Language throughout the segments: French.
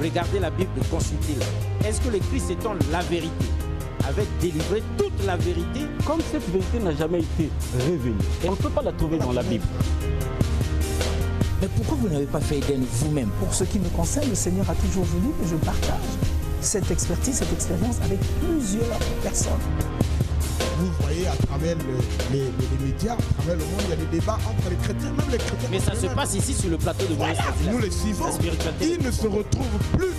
Regardez la Bible, consultez-la. Est-ce que le Christ étant la vérité avait délivré toute la vérité? Comme cette vérité n'a jamais été révélée, on ne peut pas la trouver dans la Bible. Mais pourquoi vous n'avez pas fait Éden vous-même? Pour ce qui me concerne, le Seigneur a toujours voulu que je partage cette expertise, cette expérience avec plusieurs personnes. Vous voyez à travers les médias, à travers le monde, il y a des débats entre les chrétiens, même les chrétiens. Mais ça se passe ici sur le plateau de Moïse. Voilà, nous les suivons. Ils ne se retrouvent plus.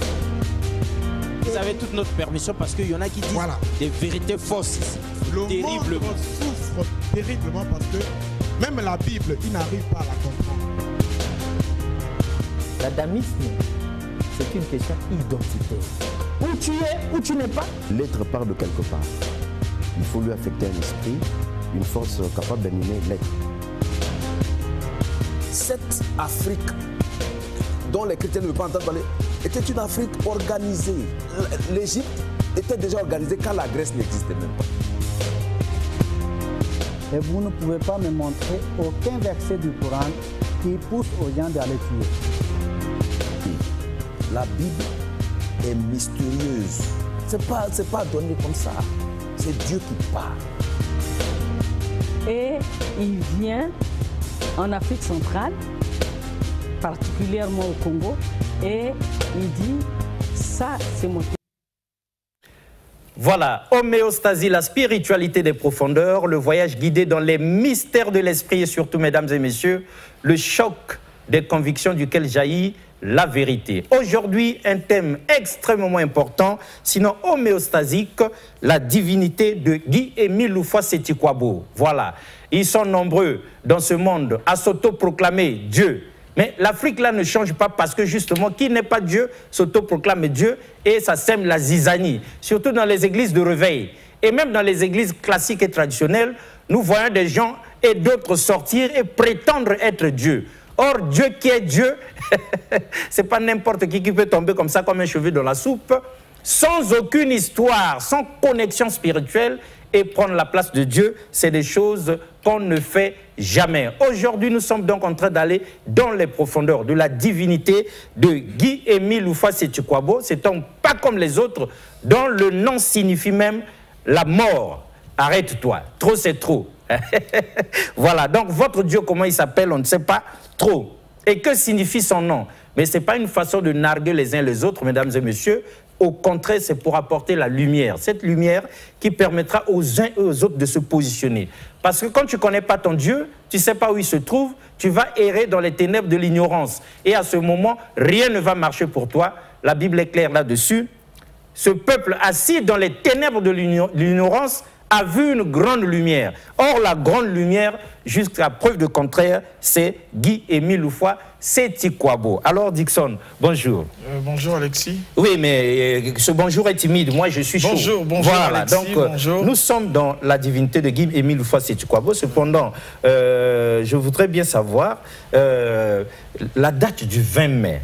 Vous avez toute notre permission parce qu'il y en a qui disent des vérités fausses ici. Le monde souffre terriblement parce que même la Bible, ils n'arrivent pas à la comprendre. L'adamisme, c'est une question identitaire. Où tu es, où tu n'es pas. L'être part de quelque part. Il faut lui affecter un esprit, une force capable d'animer l'être. Cette Afrique dont les chrétiens ne veulent pas entendre parler était une Afrique organisée. L'Égypte était déjà organisée quand la Grèce n'existait même pas. Et vous ne pouvez pas me montrer aucun verset du Coran qui pousse aux gens d'aller tuer. La Bible est mystérieuse. C'est pas donné comme ça. C'est Dieu qui parle. Et il vient en Afrique centrale, particulièrement au Congo, et il dit, ça c'est mon... Voilà, homéostasie, la spiritualité des profondeurs, le voyage guidé dans les mystères de l'esprit et surtout, mesdames et messieurs, le choc des convictions duquel jaillit la vérité. Aujourd'hui, un thème extrêmement important, sinon homéostasique, la divinité de Guy-Émile Loufa-Seti-Kwabo. Voilà, ils sont nombreux dans ce monde à s'autoproclamer Dieu. Mais l'Afrique là ne change pas parce que justement, qui n'est pas Dieu s'autoproclame Dieu et ça sème la zizanie, surtout dans les églises de réveil. Et même dans les églises classiques et traditionnelles, nous voyons des gens et d'autres sortir et prétendre être Dieu. Or, Dieu qui est Dieu, c'est pas n'importe qui peut tomber comme ça, comme un cheveu dans la soupe, sans aucune histoire, sans connexion spirituelle, et prendre la place de Dieu, c'est des choses qu'on ne fait jamais. Aujourd'hui, nous sommes donc en train d'aller dans les profondeurs de la divinité de Guy-Émile Loufa-Seti-Kwabo. C'est un pas comme les autres, dont le nom signifie même la mort. Arrête-toi, trop c'est trop. Voilà, donc votre Dieu, comment il s'appelle, on ne sait pas trop. Et que signifie son nom? Mais ce n'est pas une façon de narguer les uns les autres, mesdames et messieurs. Au contraire, c'est pour apporter la lumière. Cette lumière qui permettra aux uns et aux autres de se positionner. Parce que quand tu ne connais pas ton Dieu, tu ne sais pas où il se trouve, tu vas errer dans les ténèbres de l'ignorance. Et à ce moment, rien ne va marcher pour toi. La Bible est claire là-dessus. Ce peuple assis dans les ténèbres de l'ignorance a vu une grande lumière. Or, la grande lumière, jusqu'à preuve de contraire, c'est Guy-Émile Loufa-Seti-Kwabo. Alors, Dixon, bonjour. Bonjour, Alexis. Oui, mais ce bonjour est timide. Moi, je suis chaud. Bonjour, bonjour, voilà, Alexis, donc, bonjour. Nous sommes dans la divinité de Guy-Émile Loufa-Seti-Kwabo. Cependant, je voudrais bien savoir la date du 20 mai.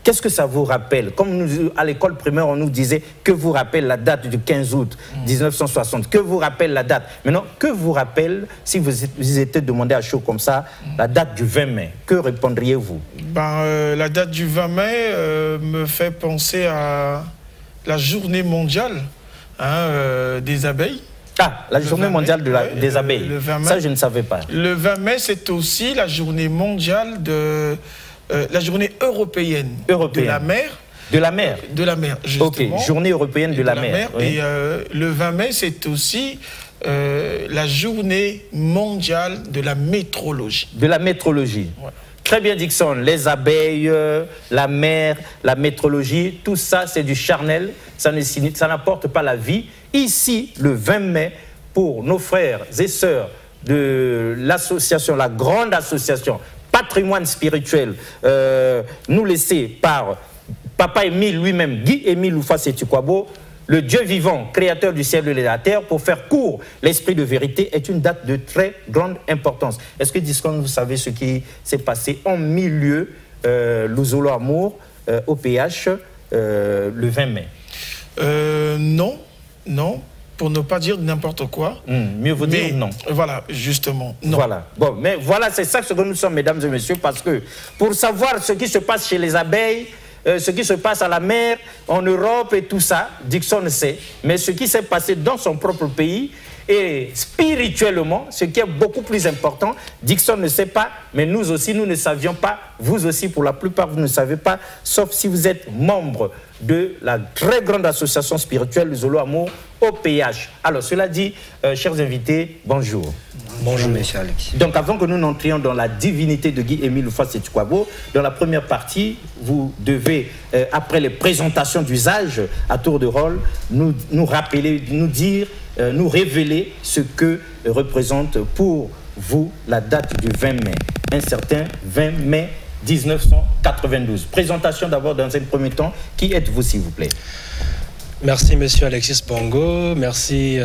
Qu'est-ce que ça vous rappelle? Comme nous, à l'école primaire, on nous disait que vous rappelle la date du 15 août 1960. Que vous rappelle la date? Maintenant, que vous rappelle, si vous étiez demandé à chaud comme ça, la date du 20 mai? Que répondriez-vous? La date du 20 mai me fait penser à la journée mondiale des abeilles. Ah, la journée mondiale des abeilles. Le 20 mai. Ça, je ne savais pas. Le 20 mai, c'est aussi la journée mondiale de... la journée européenne de la mer. De la mer? De la mer, justement. Ok, journée européenne de la mer. Oui. Et le 20 mai, c'est aussi la journée mondiale de la météorologie. De la météorologie. Ouais. Très bien, Dixon. Les abeilles, la mer, la météorologie, tout ça, c'est du charnel. Ça n'apporte pas la vie. Ici, le 20 mai, pour nos frères et sœurs de l'association, la grande association Patrimoine spirituel, nous laissé par Papa Émile lui-même, Guy-Émile Loufa-Seti-Kwabo, le Dieu vivant, créateur du ciel et de la terre, pour faire court, l'esprit de vérité est une date de très grande importance. Est-ce que, Discon, vous savez ce qui s'est passé en milieu Luzolo Amour, au PH, le 20 mai? Non, non. Pour ne pas dire n'importe quoi. Mieux vaut dire non. Voilà, justement, non. Voilà. Bon, mais voilà, c'est ça que nous sommes, mesdames et messieurs, parce que pour savoir ce qui se passe chez les abeilles, ce qui se passe à la mer, en Europe et tout ça, Dickson sait. Mais ce qui s'est passé dans son propre pays, et spirituellement, ce qui est beaucoup plus important, Dickson ne sait pas, mais nous aussi, nous ne savions pas. Vous aussi, pour la plupart, vous ne savez pas, sauf si vous êtes membre de la très grande association spirituelle Zolo Amour au PH. Alors, cela dit, chers invités, bonjour. Bonjour, monsieur Alexis. Donc, avant que nous n'entrions dans la divinité de Guy-Émile Houphouët-Sétukwabo, dans la première partie, vous devez, après les présentations d'usage à tour de rôle, nous rappeler, nous dire, nous révéler ce que représente pour vous la date du 20 mai. Un certain 20 mai 1992. Présentation d'abord dans un premier temps. Qui êtes-vous, s'il vous plaît? Merci, monsieur Alexis Bongo. Merci,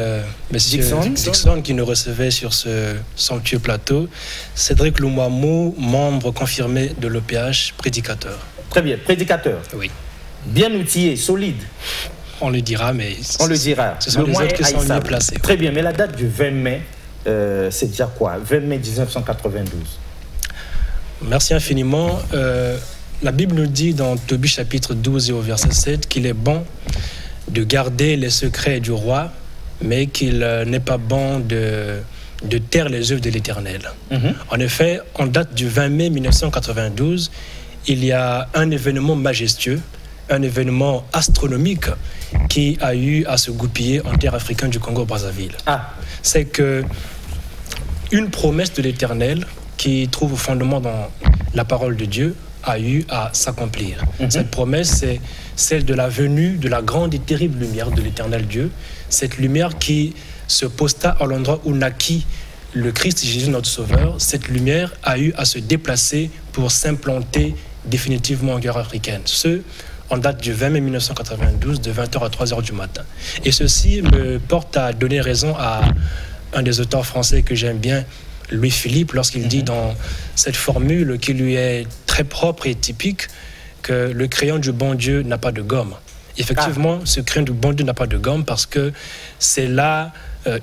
monsieur Dickson, qui nous recevait sur ce somptueux plateau. Cédric Lumwamou, membre confirmé de l'OPH, prédicateur. Très bien, prédicateur. Oui. Bien outillé, solide. On le dira, mais on le dira. Ce sont les autres qui sont mieux placés. Très bien, mais la date du 20 mai, c'est déjà quoi? 20 mai 1992. Merci infiniment. La Bible nous dit dans Tobie chapitre 12 et au verset 7 qu'il est bon de garder les secrets du roi, mais qu'il n'est pas bon de taire les œuvres de l'Éternel. En effet, en date du 20 mai 1992, il y a un événement majestueux, un événement astronomique qui a eu à se goupiller en terre africaine du Congo-Brazzaville. C'est que une promesse de l'Éternel qui trouve au fondement dans la parole de Dieu a eu à s'accomplir. Cette promesse, c'est celle de la venue de la grande et terrible lumière de l'Éternel Dieu, cette lumière qui se posta à l'endroit où naquit le Christ Jésus, notre Sauveur. Cette lumière a eu à se déplacer pour s'implanter définitivement en guerre africaine. Ce, en date du 20 mai 1992, de 20h à 3h du matin. Et ceci me porte à donner raison à un des auteurs français que j'aime bien, Louis-Philippe, lorsqu'il dit dans cette formule qui lui est très propre et typique, que le crayon du bon Dieu n'a pas de gomme. Effectivement, ce crayon du bon Dieu n'a pas de gomme parce que c'est là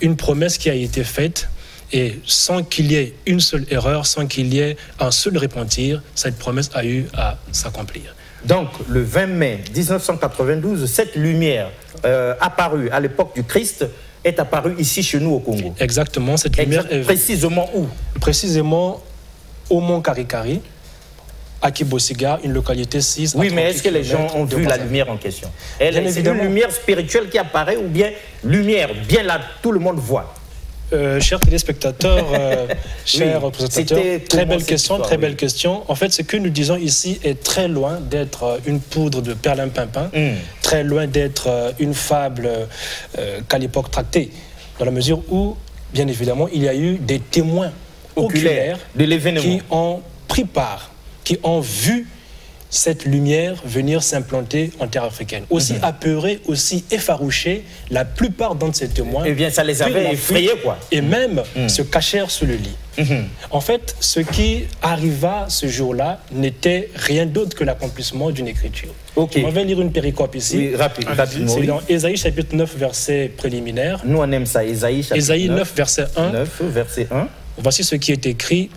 une promesse qui a été faite et sans qu'il y ait une seule erreur, sans qu'il y ait un seul repentir, cette promesse a eu à s'accomplir. Donc, le 20 mai 1992, cette lumière apparue à l'époque du Christ est apparue ici chez nous au Congo. Exactement, cette lumière est... Précisément où? Précisément au Mont Karikari, à Kibosiga, une localité 6. Oui, mais est-ce que les gens ont vu la lumière en question? C'est une lumière spirituelle qui apparaît ou bien lumière, bien là, tout le monde voit? Chers téléspectateurs, chers représentateurs, très belle question, très belle question. En fait, ce que nous disons ici est très loin d'être une poudre de perlimpinpin, très loin d'être une fable qu'à l'époque tractée, dans la mesure où, bien évidemment, il y a eu des témoins oculaires de l'événement qui ont pris part, qui ont vu cette lumière venir s'implanter en terre africaine. Aussi apeurés, aussi effarouchés, la plupart d'entre ces témoins... Eh bien, ça les avait effrayés, quoi. Et même se cachèrent sous le lit. En fait, ce qui arriva ce jour-là n'était rien d'autre que l'accomplissement d'une écriture. On va lire une péricope ici. Oui, rapidement. C'est dans Ésaïe chapitre 9, verset préliminaire. Nous, on aime ça. Ésaïe chapitre 9, verset 1. 9, verset 1. Voici ce qui est écrit.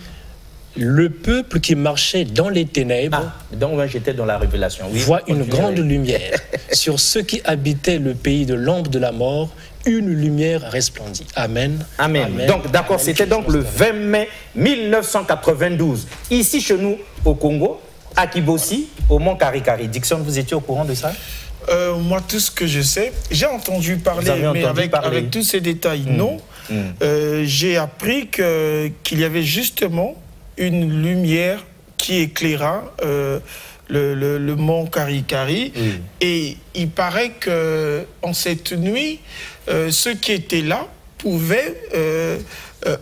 Le peuple qui marchait dans les ténèbres donc j'étais dans la révélation. Oui, voit une grande lumière. Sur ceux qui habitaient le pays de l'ombre de la mort, une lumière resplendit. Amen. Amen. Donc d'accord, c'était donc le 20 mai 1992. Ici chez nous au Congo, à Kibosi, au Mont Karikari. Dickson, vous étiez au courant de ça? Moi, tout ce que je sais, j'ai entendu parler, mais avec tous ces détails, non. J'ai appris qu'il y avait justement une lumière qui éclaira le mont Karikari. Et il paraît qu'en cette nuit, ceux qui étaient là pouvaient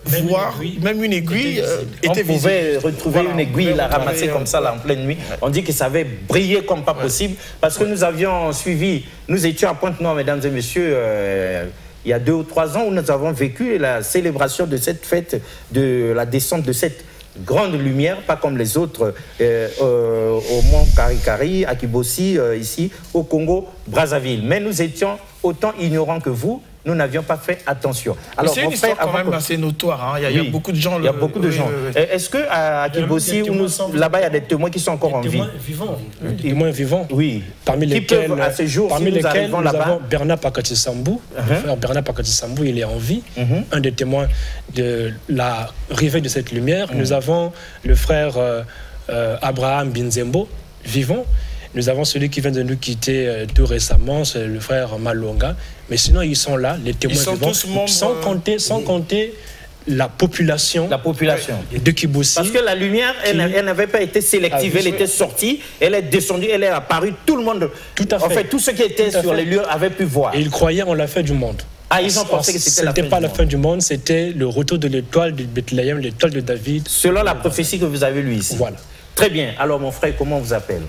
voir, même une aiguille était visible. On pouvait retrouver une aiguille, la ramasser comme ça là, en pleine nuit. On dit que ça avait brillé comme pas possible, parce que nous avions suivi, nous étions à Pointe-Noire, mesdames et messieurs, il y a 2 ou 3 ans, où nous avons vécu la célébration de cette fête, de la descente de cette grande lumière, pas comme les autres au Mont Karikari, à Kibosi, ici, au Congo, Brazzaville. Mais nous étions autant ignorants que vous. nous n'avions pas fait attention. Alors, c'est une histoire quand même assez notoire. Hein. Il y a beaucoup de gens. Il y a beaucoup de gens. Est-ce qu'à Kibossi, là-bas, il y a des témoins qui sont encore en vie? Des témoins vivants. Oui. Parmi lesquels, à ce jour, nous avons Bernard Pakati Sambou. Le frère Bernard Pakati Sambou, il est en vie. Un des témoins de la arrivée de cette lumière. Nous avons le frère Abraham Binzembo, vivant. Nous avons celui qui vient de nous quitter tout récemment, c'est le frère Malonga. Mais sinon, ils sont là, les témoins vivants, sans compter la population de Kibossi. Parce que la lumière, elle n'avait pas été sélective, elle était sortie, elle est descendue, elle est apparue, tout le monde, en fait, tous ceux qui étaient sur les lieux avaient pu voir. Et ils croyaient en la fin du monde. Ah, ils ont pensé que c'était la fin du monde. C'était pas la fin du monde, c'était le retour de l'étoile de Bethléem, l'étoile de David. Selon la prophétie que vous avez lue ici. Voilà. Très bien. Alors, mon frère, comment on vous appelle?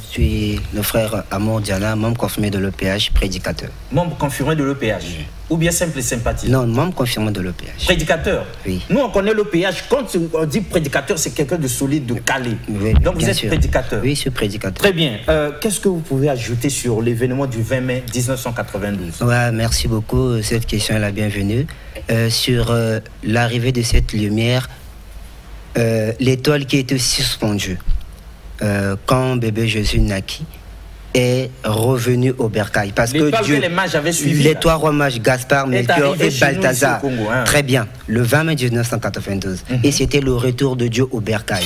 Je suis le frère Amour Diana, membre confirmé de l'EPH, prédicateur. Membre confirmé de l'EPH? Ou bien simple et sympathique? Non, membre confirmé de l'EPH. Prédicateur? Oui. Nous, on connaît l'EPH. Quand on dit prédicateur, c'est quelqu'un de solide, de calé. Oui, donc, vous êtes prédicateur? Oui, je suis prédicateur. Très bien. Qu'est-ce que vous pouvez ajouter sur l'événement du 20 mai 1992? Ouais, merci beaucoup. Cette question est la bienvenue. Sur l'arrivée de cette lumière, l'étoile qui était suspendue quand bébé Jésus naquit est revenu au bercail. Parce que Dieu, les mages avaient suivi, les trois rois mages, Gaspard, Melchior et Balthazar, très bien, le 20 mai 1992. Et c'était le retour de Dieu au bercail.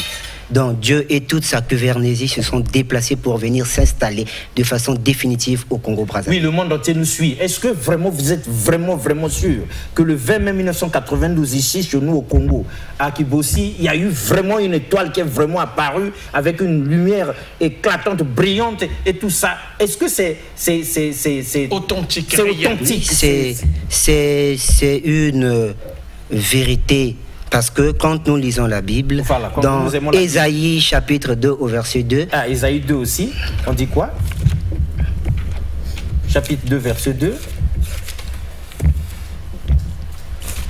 Donc Dieu et toute sa gouvernésie se sont déplacés pour venir s'installer de façon définitive au Congo-Brazzaville. Oui, le monde entier nous suit. Est-ce que vraiment vous êtes vraiment sûr que le 20 mai 1992, ici, chez nous au Congo, à Kibossi, il y a eu vraiment une étoile qui est vraiment apparue avec une lumière éclatante, brillante et tout ça? Est-ce que c'est authentique? C'est authentique. C'est une vérité. Parce que quand nous lisons la Bible, voilà, dans Ésaïe chapitre 2 au verset 2... Ah, Ésaïe 2 aussi, on dit quoi? Chapitre 2, verset 2.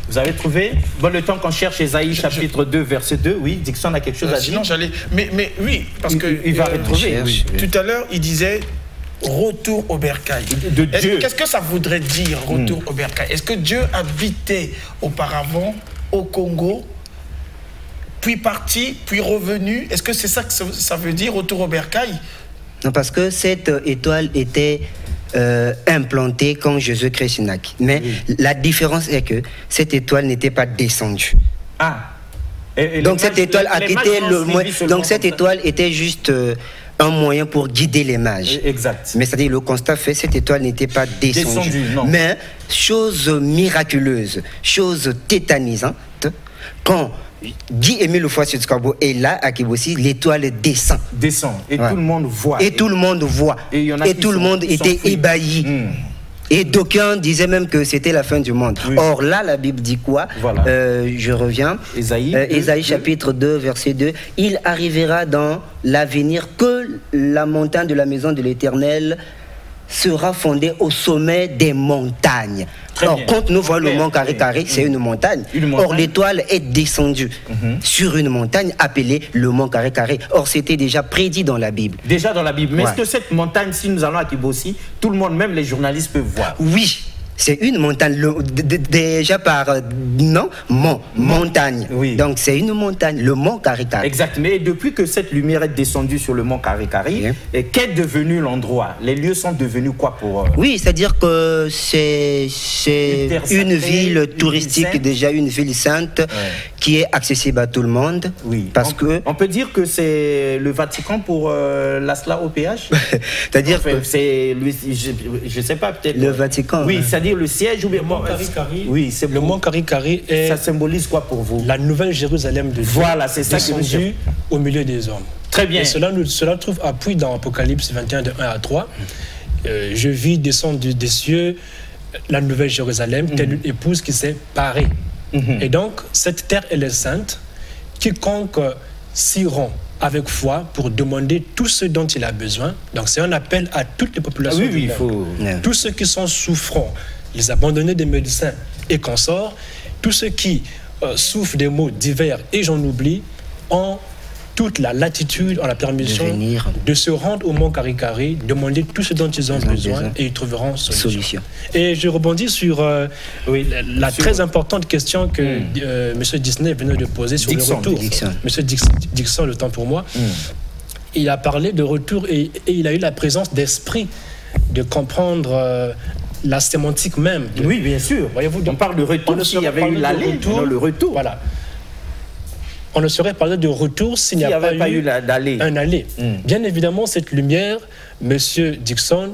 Vous avez trouvé? Bon, le temps qu'on cherche Ésaïe chapitre 2, verset 2, oui, Dixon a quelque chose à dire? Sinon, j'allais... Mais oui, parce que... Il va retrouver. Oui. Tout à l'heure, il disait... Retour au bercail. De Dieu. Qu'est-ce que ça voudrait dire, retour au bercail? Est-ce que Dieu habitait auparavant au Congo, puis parti, puis revenu? Est-ce que c'est ça que ça veut dire, retour au bercail? Non, parce que cette étoile était implantée quand Jésus-Christ naquit. Mais la différence est que cette étoile n'était pas descendue. Ah. Donc cette étoile a quitté le moyen. Donc cette étoile était juste un moyen pour guider les mages. Exact. Mais c'est-à-dire le constat fait, cette étoile n'était pas descendue. Non. Mais chose miraculeuse, chose tétanisante, quand Guy-Émile Houphouët-Tshisekedi est là à Kibossi, l'étoile descend. Et tout le monde voit. Et tout le monde voit. Et tout le monde était ébahi. Et d'aucuns disaient même que c'était la fin du monde. Oui. Or là, la Bible dit quoi? Voilà. Je reviens. Ésaïe chapitre 2, verset 2. Il arrivera dans l'avenir que la montagne de la maison de l'Éternel sera fondée au sommet des montagnes. Or, quand nous voyons le mont Carré, c'est une montagne. Or, l'étoile est descendue sur une montagne appelée le mont Carré. Or, c'était déjà prédit dans la Bible. Déjà dans la Bible. Mais est-ce que cette montagne, si nous allons à Kibossi, tout le monde, même les journalistes, peuvent voir? Oui. C'est une montagne, déjà par montagne. Oui. Donc c'est une montagne, le mont Carré. Exact. Mais depuis que cette lumière est descendue sur le mont Carré, qu'est devenu l'endroit? Les lieux sont devenus quoi pour... Oui, c'est-à-dire que c'est une ville touristique, déjà une ville sainte, qui est accessible à tout le monde. Oui. Parce on peut dire que c'est le Vatican pour l'ASLA OPH. C'est-à-dire que c'est, je sais pas, peut-être... Le Vatican. Oui, c'est-à-dire le siège ou bien... Oui, c'est le mont Carré est... Ça symbolise quoi pour vous? La nouvelle Jérusalem de Dieu. Voilà, c'est ça qui veut au milieu des hommes. Très bien. Et cela trouve appui dans Apocalypse 21, de 1 à 3. Je vis descendre des cieux la nouvelle Jérusalem, telle une épouse qui s'est parée. Et donc, cette terre, elle est sainte. Quiconque s'y rend avec foi pour demander tout ce dont il a besoin. Donc, c'est un appel à toutes les populations du monde. Tous ceux qui sont souffrants, les abandonnés des médecins et consorts, tous ceux qui souffrent des maux divers, et j'en oublie, ont toute la latitude, ont la permission de se rendre au mont Karikari, demander tout ce dont ils ont besoin et ils trouveront solution. Et je rebondis sur la très importante question que M. Disney venait de poser sur le retour. M. Dixon, le temps pour moi, il a parlé de retour et il a eu la présence d'esprit de comprendre la sémantique même. Oui, bien sûr. Voyez-vous, on parle de retour s'il y avait eu l'aller, non le retour. Voilà. On ne saurait parler de retour s'il n'y a pas eu un aller. Bien évidemment, cette lumière, M. Dixon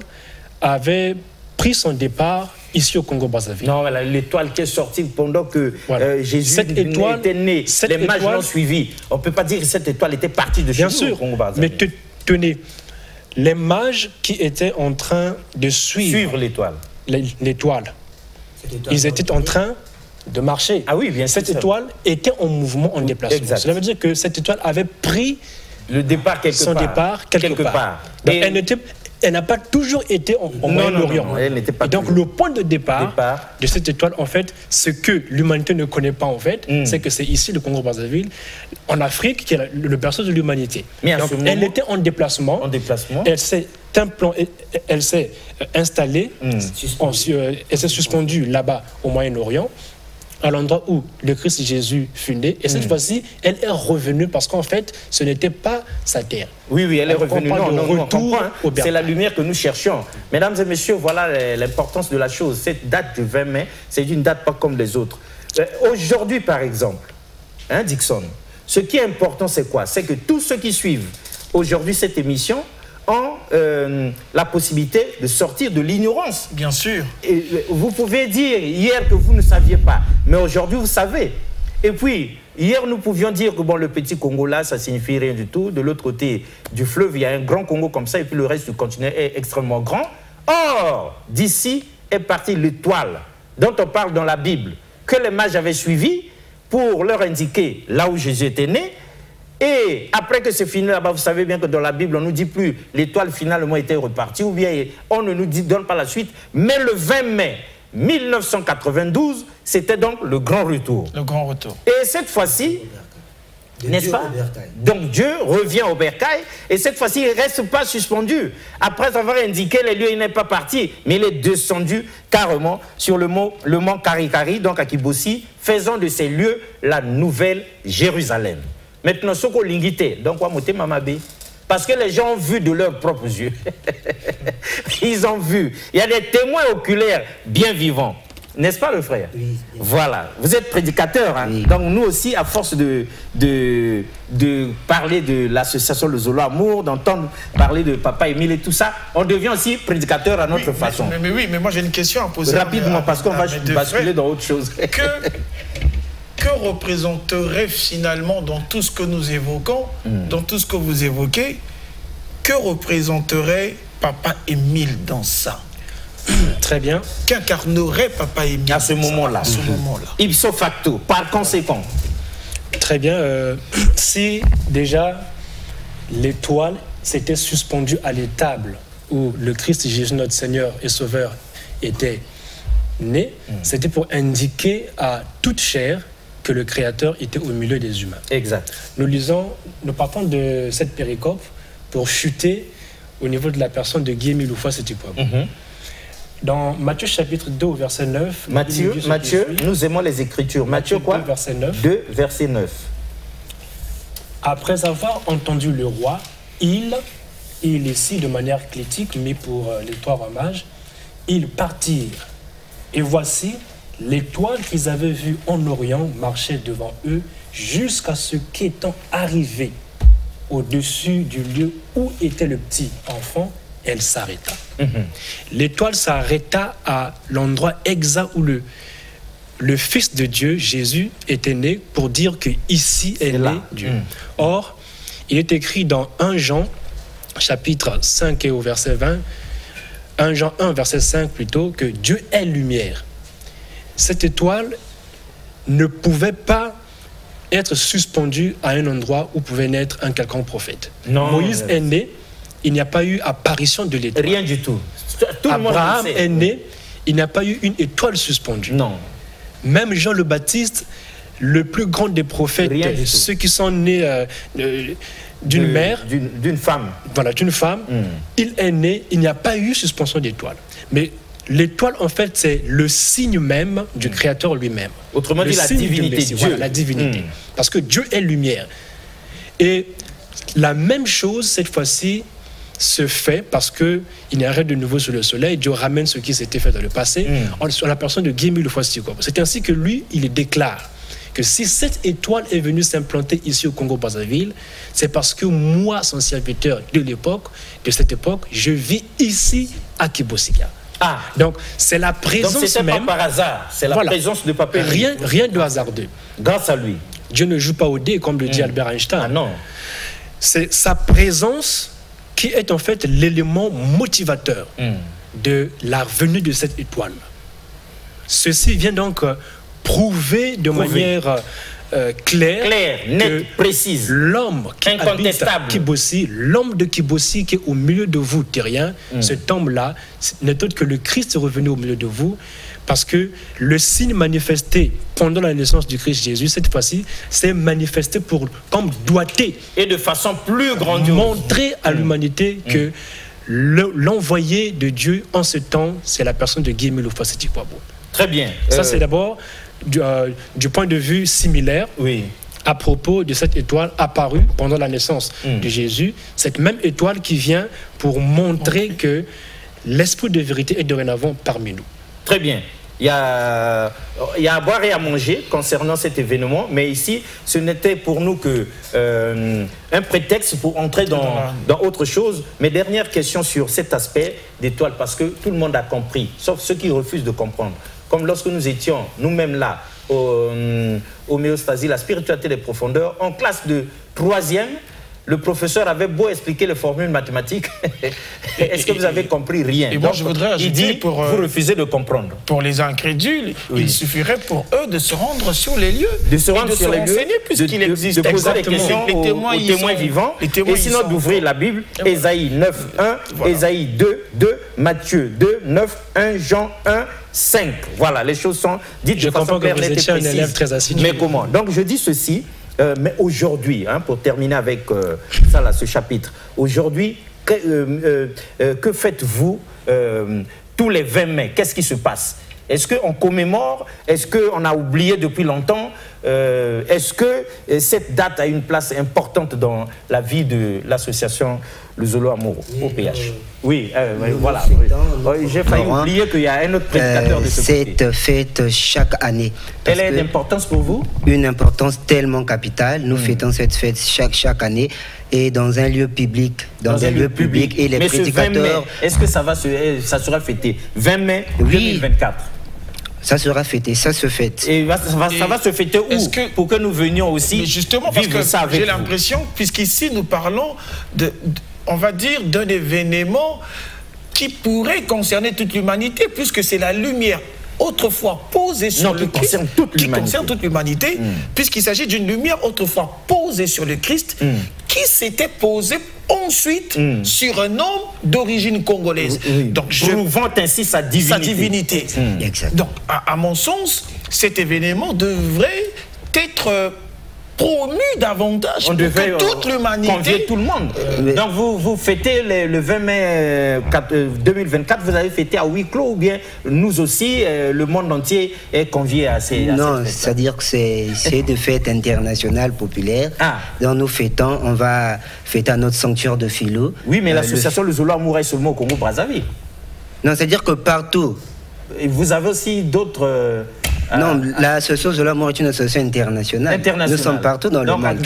avait pris son départ ici au Congo-Brazzaville. Non, l'étoile qui est sortie pendant que Jésus était né, les mages l'ont suivi. On ne peut pas dire que cette étoile était partie de chez nous au Congo-Brazzaville. Mais tenez, les mages qui étaient en train de suivre l'étoile, ils étaient en train de marcher. Ah oui, bien sûr. Cette étoile était en mouvement, en déplacement. Exact. Cela veut dire que cette étoile avait pris le départ son départ quelque part. Donc, elle n'a pas toujours été en Moyen-Orient. Et donc le point de départ de cette étoile, en fait, ce que l'humanité ne connaît pas, en fait, c'est que c'est ici, le Congo-Brazzaville, en Afrique, qui est le berceau de l'humanité. Donc elle était en déplacement. Elle s'est installée, elle s'est suspendue là-bas au Moyen-Orient, à l'endroit où le Christ Jésus fut né. Et cette fois-ci, elle est revenue parce qu'en fait, ce n'était pas sa terre. Oui, elle est revenue. C'est la lumière que nous cherchions. Mesdames et messieurs, voilà l'importance de la chose. Cette date du 20 mai, c'est une date pas comme les autres. Aujourd'hui, par exemple, Dixon, ce qui est important, c'est quoi? C'est que tous ceux qui suivent aujourd'hui cette émission ont la possibilité de sortir de l'ignorance. Bien sûr. Et vous pouvez dire hier que vous ne saviez pas, mais aujourd'hui vous savez. Et puis, hier nous pouvions dire que bon, le petit Congo là, ça signifie rien du tout. De l'autre côté du fleuve, il y a un grand Congo comme ça, et puis le reste du continent est extrêmement grand. Or, d'ici est partie l'étoile dont on parle dans la Bible, que les mages avaient suivi pour leur indiquer là où Jésus était né. Et après que c'est fini là-bas, vous savez bien que dans la Bible, on ne nous dit plus l'étoile finalement était repartie, ou bien on ne nous donne pas la suite. Mais le 20 mai 1992, c'était donc le grand retour. Le grand retour. Et cette fois-ci, n'est-ce pas? Donc Dieu revient au bercail, et cette fois-ci, il ne reste pas suspendu. Après avoir indiqué les lieux, il n'est pas parti, mais il est descendu carrément sur le mont Karikari, donc à Kibossi, faisant de ces lieux la nouvelle Jérusalem. Maintenant, ce qu'on l'ingité, donc on va mamabe. Parce que les gens ont vu de leurs propres yeux. Ils ont vu. Il y a des témoins oculaires bien vivants. N'est-ce pas, le frère? Oui. Voilà. Vous êtes prédicateur. Hein? Oui. Donc, nous aussi, à force de parler de l'association Le Zolo Amour, d'entendre parler de Papa Émile et tout ça, on devient aussi prédicateur à notre façon. Mais moi, j'ai une question à poser. Rapidement, parce qu'on va basculer dans autre chose. Que représenterait finalement dans tout ce que nous évoquons, dans tout ce que vous évoquez, que représenterait Papa Émile dans ça? Très bien. Qu'incarnerait Papa Émile à ce moment-là? Ipso facto, par conséquent. Très bien. Si déjà l'étoile s'était suspendue à l'étable où le Christ Jésus, notre Seigneur et Sauveur, était né, c'était pour indiquer à toute chair que le Créateur était au milieu des humains. Exact. Nous partons de cette péricope pour chuter au niveau de la personne de Guy Miloufa Setipoabo. Dans Matthieu chapitre 2 verset 9. Matthieu, nous aimons les Écritures. Matthieu quoi? 2 verset 9. 2 verset 9. Après avoir entendu le roi, il ici de manière clitique, mais pour les trois rois mages, ils partirent. Et voici, l'étoile qu'ils avaient vue en Orient marchait devant eux jusqu'à ce qu'étant arrivée au-dessus du lieu où était le petit enfant, elle s'arrêta. L'étoile s'arrêta à l'endroit exact où le Fils de Dieu, Jésus, était né pour dire que ici est né Dieu. Or, il est écrit dans 1 Jean, chapitre 5 et au verset 20, 1 Jean 1, verset 5 plutôt, que Dieu est lumière. Cette étoile ne pouvait pas être suspendue à un endroit où pouvait naître un quelconque prophète. Non, Moïse est né, il n'y a pas eu apparition de l'étoile. Rien du tout. Abraham est né, il n'y a pas eu une étoile suspendue. Non. Même Jean le Baptiste, le plus grand des prophètes, ceux qui sont nés d'une mère, d'une femme. Voilà, d'une femme. Il est né, il n'y a pas eu suspension d'étoile. Mais l'étoile, en fait, c'est le signe même du Créateur lui-même. Autrement dit, la divinité de Dieu. Voilà, la divinité. Parce que Dieu est lumière. Et la même chose, cette fois-ci, se fait parce qu'il n'y a rien de nouveau sur le soleil. Dieu ramène ce qui s'était fait dans le passé en la personne de Guy Mulufwasi. C'est ainsi que lui, il déclare que si cette étoile est venue s'implanter ici au Congo-Brazzaville, c'est parce que moi, son serviteur de l'époque, de cette époque, je vis ici à Kibosika. Ah, donc c'est la présence donc c'était même. Pas par hasard, c'est la présence de Papa. Rien de hasardeux. Grâce à lui. Dieu ne joue pas au dé comme le dit Albert Einstein. Ah non. C'est sa présence qui est en fait l'élément motivateur de la venue de cette étoile. Ceci vient donc prouver de manière claire, nette, précise. L'homme qui habite Kibossi, l'homme de Kibossi qui est au milieu de vous, terrien, cet homme-là n'est autre que le Christ revenu au milieu de vous, parce que le signe manifesté pendant la naissance du Christ Jésus, cette fois-ci, s'est manifesté comme doigté. Et de façon plus grandiose. Montrer à l'humanité que l'envoyé de Dieu en ce temps, c'est la personne de Guy Mulufwasi Tikwabo. Très bien. Ça, c'est d'abord du point de vue similaire. Oui. À propos de cette étoile apparue pendant la naissance de Jésus, cette même étoile qui vient pour montrer que l'esprit de vérité est dorénavant parmi nous. Très bien. Il y a à boire et à manger concernant cet événement, mais ici, ce n'était pour nous que un prétexte pour entrer dans autre chose. Mais dernière question sur cet aspect d'étoile, parce que tout le monde a compris, sauf ceux qui refusent de comprendre. Comme lorsque nous étions nous-mêmes là, au Méostasie, la spiritualité des profondeurs, en classe de 3e, le professeur avait beau expliquer les formules mathématiques. Est-ce que vous avez compris rien? Et moi, je voudrais ajouter vous refusez de comprendre. Pour les incrédules, il suffirait pour eux de se rendre sur les lieux. De se rendre sur les lieux, puisqu'il existe. De poser des questions aux témoins vivants. Et sinon d'ouvrir la Bible, Ésaïe 9, 1, Ésaïe 2, 2, Matthieu 2, 9, 1, Jean 1, 5. Voilà, les choses sont dites de façon claire, nette et précise. Mais comment? Donc je dis ceci. Mais aujourd'hui, pour terminer avec ça là, ce chapitre, aujourd'hui, que faites-vous tous les 20 mai? Qu'est-ce qui se passe? Est-ce qu'on commémore? Est-ce qu'on a oublié depuis longtemps? Est-ce que cette date a une place importante dans la vie de l'association Le Zolo Amoureux, OPH? Oui, voilà. J'ai failli oublier qu'il y a un autre prédicateur de ce côté. Cette fête chaque année. Quelle est l'importance pour vous? Une importance tellement capitale. Nous fêtons cette fête chaque année et dans un lieu public. Dans un lieu public. Et les prédicateurs... Est-ce que ça sera fêté 20 mai 2024? Ça sera fêté, ça se fête. Et ça va se fêter où? Pour que nous venions aussi justement, parce que j'ai l'impression, puisqu'ici nous parlons on va dire, d'un événement qui pourrait concerner toute l'humanité, puisque c'est la lumière autrefois posée sur le Christ, qui concerne toute l'humanité, puisqu'il s'agit d'une lumière autrefois posée sur le Christ, qui s'était posée ensuite sur un homme d'origine congolaise. Donc, je vante ainsi sa divinité. Donc, à mon sens, cet événement devrait être promu davantage pour que toute l'humanité... convier tout le monde. Donc vous fêtez le 20 mai 2024, vous avez fêté à huis clos, ou bien nous aussi, le monde entier est convié à ces Non, c'est-à-dire que c'est des fêtes internationales populaires. Donc nous fêtons, on va fêter à notre sanctuaire de Filou. Oui, mais l'association Le Zolo Amoureux est seulement au Congo-Brazzaville. Non, c'est-à-dire que partout. Et vous avez aussi d'autres... Non, l'association Zolo Amoureux est une association internationale. Nous sommes partout dans le monde.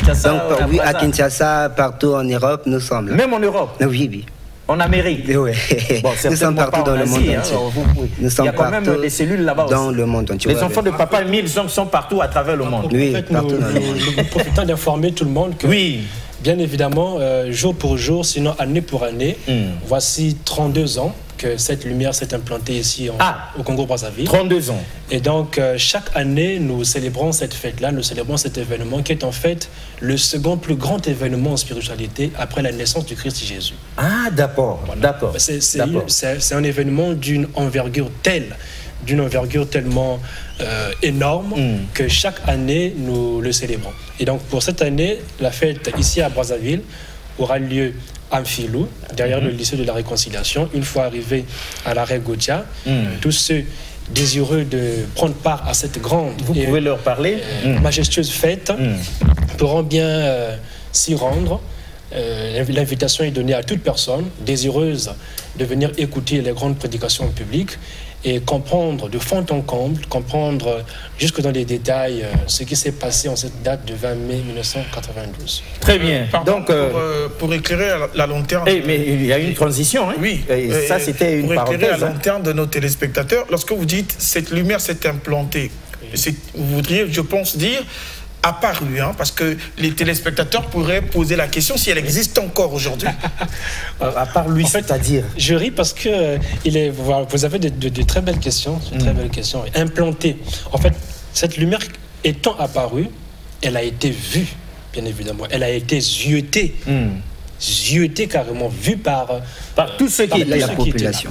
Oui, à Kinshasa, partout en Europe, nous sommes là. Même en Europe? Oui, oui. En Amérique? Oui. Bon, nous sommes partout dans le monde entier. Nous sommes Il y a quand même des cellules là-bas aussi. Dans le monde entier. Les enfants de Papa Emile sont partout à travers le monde. Oui, partout dans le monde. Nous profitons d'informer tout le monde que, bien évidemment, jour pour jour, sinon année pour année, voici 32 ans que cette lumière s'est implantée ici au Congo-Brazzaville. 32 ans. Et donc, chaque année, nous célébrons cette fête-là, nous célébrons cet événement qui est en fait le second plus grand événement en spiritualité après la naissance du Christ Jésus. Ah, d'accord. Voilà. C'est un événement d'une envergure telle d'une envergure tellement énorme que chaque année, nous le célébrons. Et donc, pour cette année, la fête ici à Brazzaville aura lieu à Amphilou, derrière le lycée de la Réconciliation. Une fois arrivé à l'arrêt Gauthier, tous ceux désireux de prendre part à cette grande et pouvez leur parler majestueuse fête pourront bien s'y rendre. L'invitation est donnée à toute personne désireuse de venir écouter les grandes prédications publiques et comprendre de fond en comble, comprendre jusque dans les détails ce qui s'est passé en cette date de 20 mai 1992. Très bien. Donc, pour éclairer la lanterne... mais il y a une transition. Hein? Oui. Ça, c'était une parenthèse. Pour éclairer la lanterne de nos téléspectateurs, lorsque vous dites « cette lumière s'est implantée », vous voudriez, je pense, dire apparu, hein, parce que les téléspectateurs pourraient poser la question si elle existe encore aujourd'hui. Apparu, en fait, c'est-à-dire... Je ris parce que vous avez de très belles questions, très belles questions. Implantée. En fait, cette lumière étant apparue, elle a été vue, bien évidemment. Elle a été zioutée. Zioutée carrément, vue par tous ceux qui étaient la population.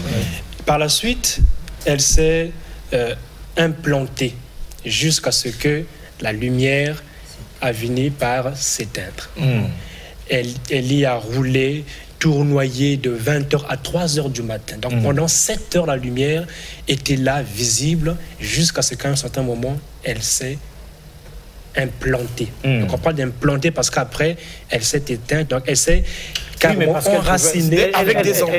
Par la suite, elle s'est implantée jusqu'à ce que la lumière a fini par s'éteindre. Elle y a roulé, tournoyé de 20h à 3h du matin. Donc pendant 7 heures, la lumière était là, visible, jusqu'à ce qu'à un certain moment, elle s'est implantée. Donc on parle d'implanter parce qu'après, elle s'est éteinte. Donc elle s'est carrément enracinée.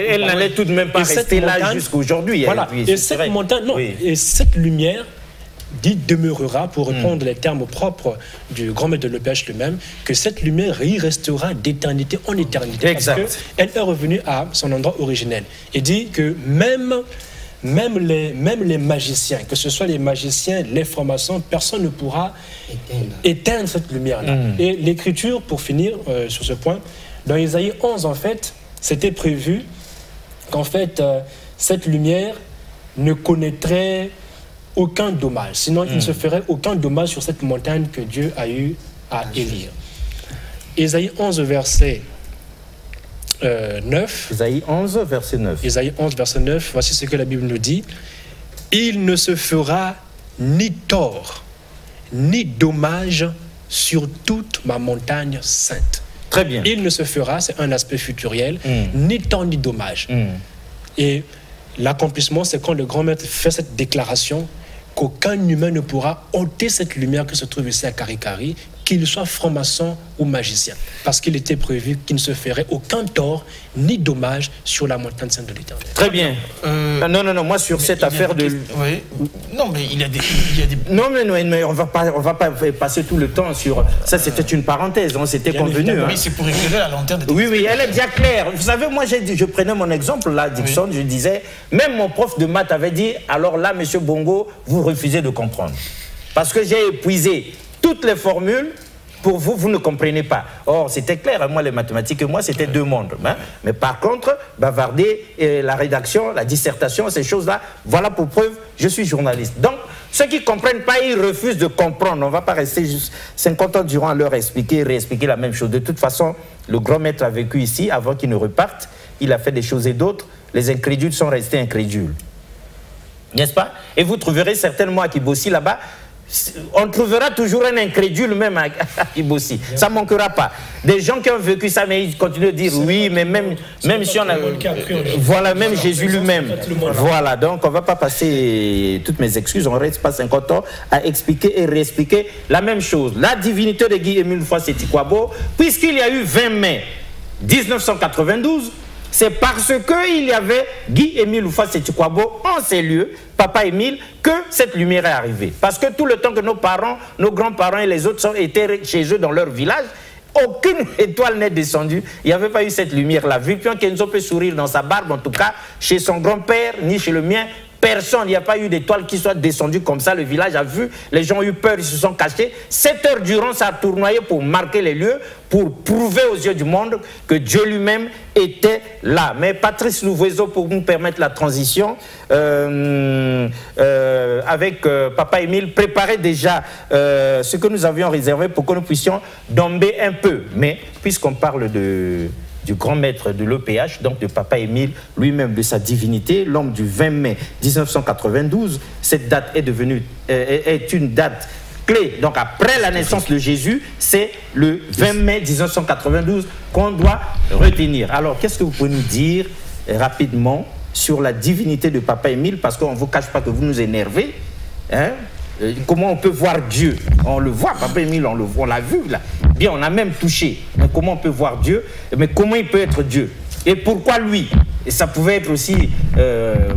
Elle n'allait tout de même pas rester là jusqu'aujourd'hui. Voilà. Et cette montagne, non. Et cette lumière demeurera, pour répondre les termes propres du grand maître de l'EPH lui-même, que cette lumière y restera d'éternité en éternité. Exact. Parce qu'elle est revenue à son endroit originel. Il dit que même les magiciens, que ce soit les magiciens, les francs-maçons, personne ne pourra éteindre cette lumière-là. Et l'Écriture, pour finir sur ce point, dans Isaïe 11, en fait, c'était prévu qu'en fait, cette lumière ne connaîtrait aucun dommage. Sinon, il ne se ferait aucun dommage sur cette montagne que Dieu a eu à élire. Isaïe 11, verset 9. Isaïe 11, verset 9. Isaïe 11, verset 9. Voici ce que la Bible nous dit. Il ne se fera ni tort, ni dommage sur toute ma montagne sainte. Très bien. Il ne se fera, c'est un aspect futuriel, ni tort, ni dommage. Et l'accomplissement, c'est quand le grand maître fait cette déclaration qu'aucun humain ne pourra ôter cette lumière qui se trouve ici à Karikari, qu'il soit franc-maçon ou magicien. Parce qu'il était prévu qu'il ne se ferait aucun tort ni dommage sur la montagne sainte de l'Éternel. Très bien. Non, moi sur cette affaire de... Oui. Non, mais il y a des... Non, mais on va pas passer tout le temps sur... Ça, c'était une parenthèse, hein, c'était convenu. Oui, c'est pour éclairer la lanterne. Oui, elle est bien claire. Vous savez, moi, je prenais mon exemple, là, Dixon, je disais, même mon prof de maths avait dit, alors là, monsieur Bongo, vous refusez de comprendre. Parce que j'ai épuisé toutes les formules, pour vous, vous ne comprenez pas. Or, c'était clair, moi, les mathématiques et moi, c'était deux mondes. Hein. Mais par contre, bavarder, la rédaction, la dissertation, ces choses-là, voilà pour preuve, je suis journaliste. Donc, ceux qui ne comprennent pas, ils refusent de comprendre. On ne va pas rester juste 50 ans durant à leur expliquer et réexpliquer la même chose. De toute façon, le grand maître a vécu ici, avant qu'il ne reparte, il a fait des choses et d'autres. Les incrédules sont restés incrédules. N'est-ce pas? Et vous trouverez certainement à Kibossi là-bas, on trouvera toujours un incrédule même à Kibossi. Ça ne manquera pas. Des gens qui ont vécu ça, mais ils continuent de dire oui, mais même si on a... Voilà, même Jésus lui-même. Voilà, donc on ne va pas passer toutes mes excuses, on ne reste pas 50 ans à expliquer et réexpliquer la même chose. La divinité de Guy-Émile Houphouët-Sétikwabo, puisqu'il y a eu 20 mai 1992, c'est parce qu'il y avait Guy-Émile Houphouët-Sétikwabo en ces lieux, Papa Émile, que cette lumière est arrivée. Parce que tout le temps que nos parents, nos grands-parents et les autres étaient chez eux dans leur village, aucune étoile n'est descendue. Il n'y avait pas eu cette lumière-là. Vulpion Kenzo peut sourire dans sa barbe, en tout cas, chez son grand-père, ni chez le mien. Personne, il n'y a pas eu d'étoile qui soit descendue comme ça. Le village a vu, les gens ont eu peur, ils se sont cachés. 7 heures durant, ça a tournoyé pour marquer les lieux, pour prouver aux yeux du monde que Dieu lui-même était là. Mais Patrice Louvoiseau, pour nous permettre la transition, avec Papa Émile, préparait déjà ce que nous avions réservé pour que nous puissions domber un peu. Mais puisqu'on parle de du grand maître de l'EPH, donc de Papa Émile, lui-même de sa divinité, l'homme du 20 mai 1992. Cette date est une date clé. Donc après la naissance de Jésus, c'est le 20 mai 1992 qu'on doit retenir. Alors, qu'est-ce que vous pouvez nous dire rapidement sur la divinité de Papa Émile, parce qu'on ne vous cache pas que vous nous énervez, hein? Comment on peut voir Dieu? On le voit, Papa Émile, on l'a vu là. Bien, on a même touché. Mais comment on peut voir Dieu? Mais comment il peut être Dieu? Et pourquoi lui? Et ça pouvait être aussi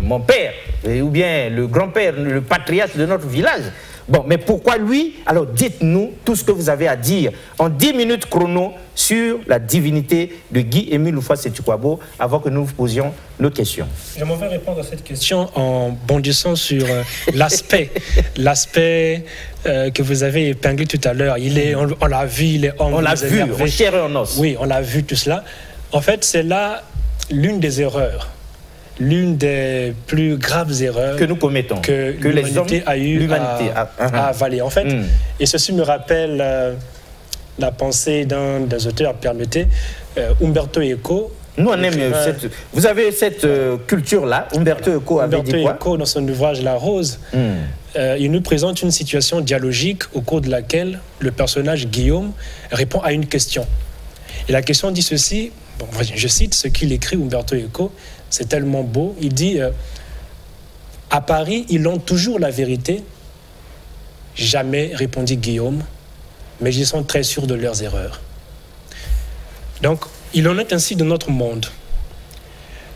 mon père, ou bien le grand-père, le patriarche de notre village. Bon, mais pourquoi lui? Alors dites-nous tout ce que vous avez à dire en 10 minutes chrono sur la divinité de Guy-Émile Houphouët-Sétukwabo avant que nous vous posions nos questions. Je m'en vais répondre à cette question en bondissant sur l'aspect que vous avez épinglé tout à l'heure. On l'a vu, il est homme. On l'a vu, en chair et en os. Oui, on l'a vu tout cela. En fait, c'est là l'une des erreurs. L'une des plus graves erreurs que nous commettons, que l'humanité a eu à avaler. En fait, et ceci me rappelle la pensée d'un des auteurs, permettez, Umberto Eco. Nous, on aime vous avez cette culture-là. Umberto Eco avait dit quoi? Umberto Eco, dans son ouvrage La Rose, il nous présente une situation dialogique au cours de laquelle le personnage Guillaume répond à une question. Et la question dit ceci, bon, je cite ce qu'il écrit, Umberto Eco. C'est tellement beau. Il dit à Paris, ils ont toujours la vérité. Jamais, répondit Guillaume, mais ils sont très sûrs de leurs erreurs. Donc, il en est ainsi dans notre monde.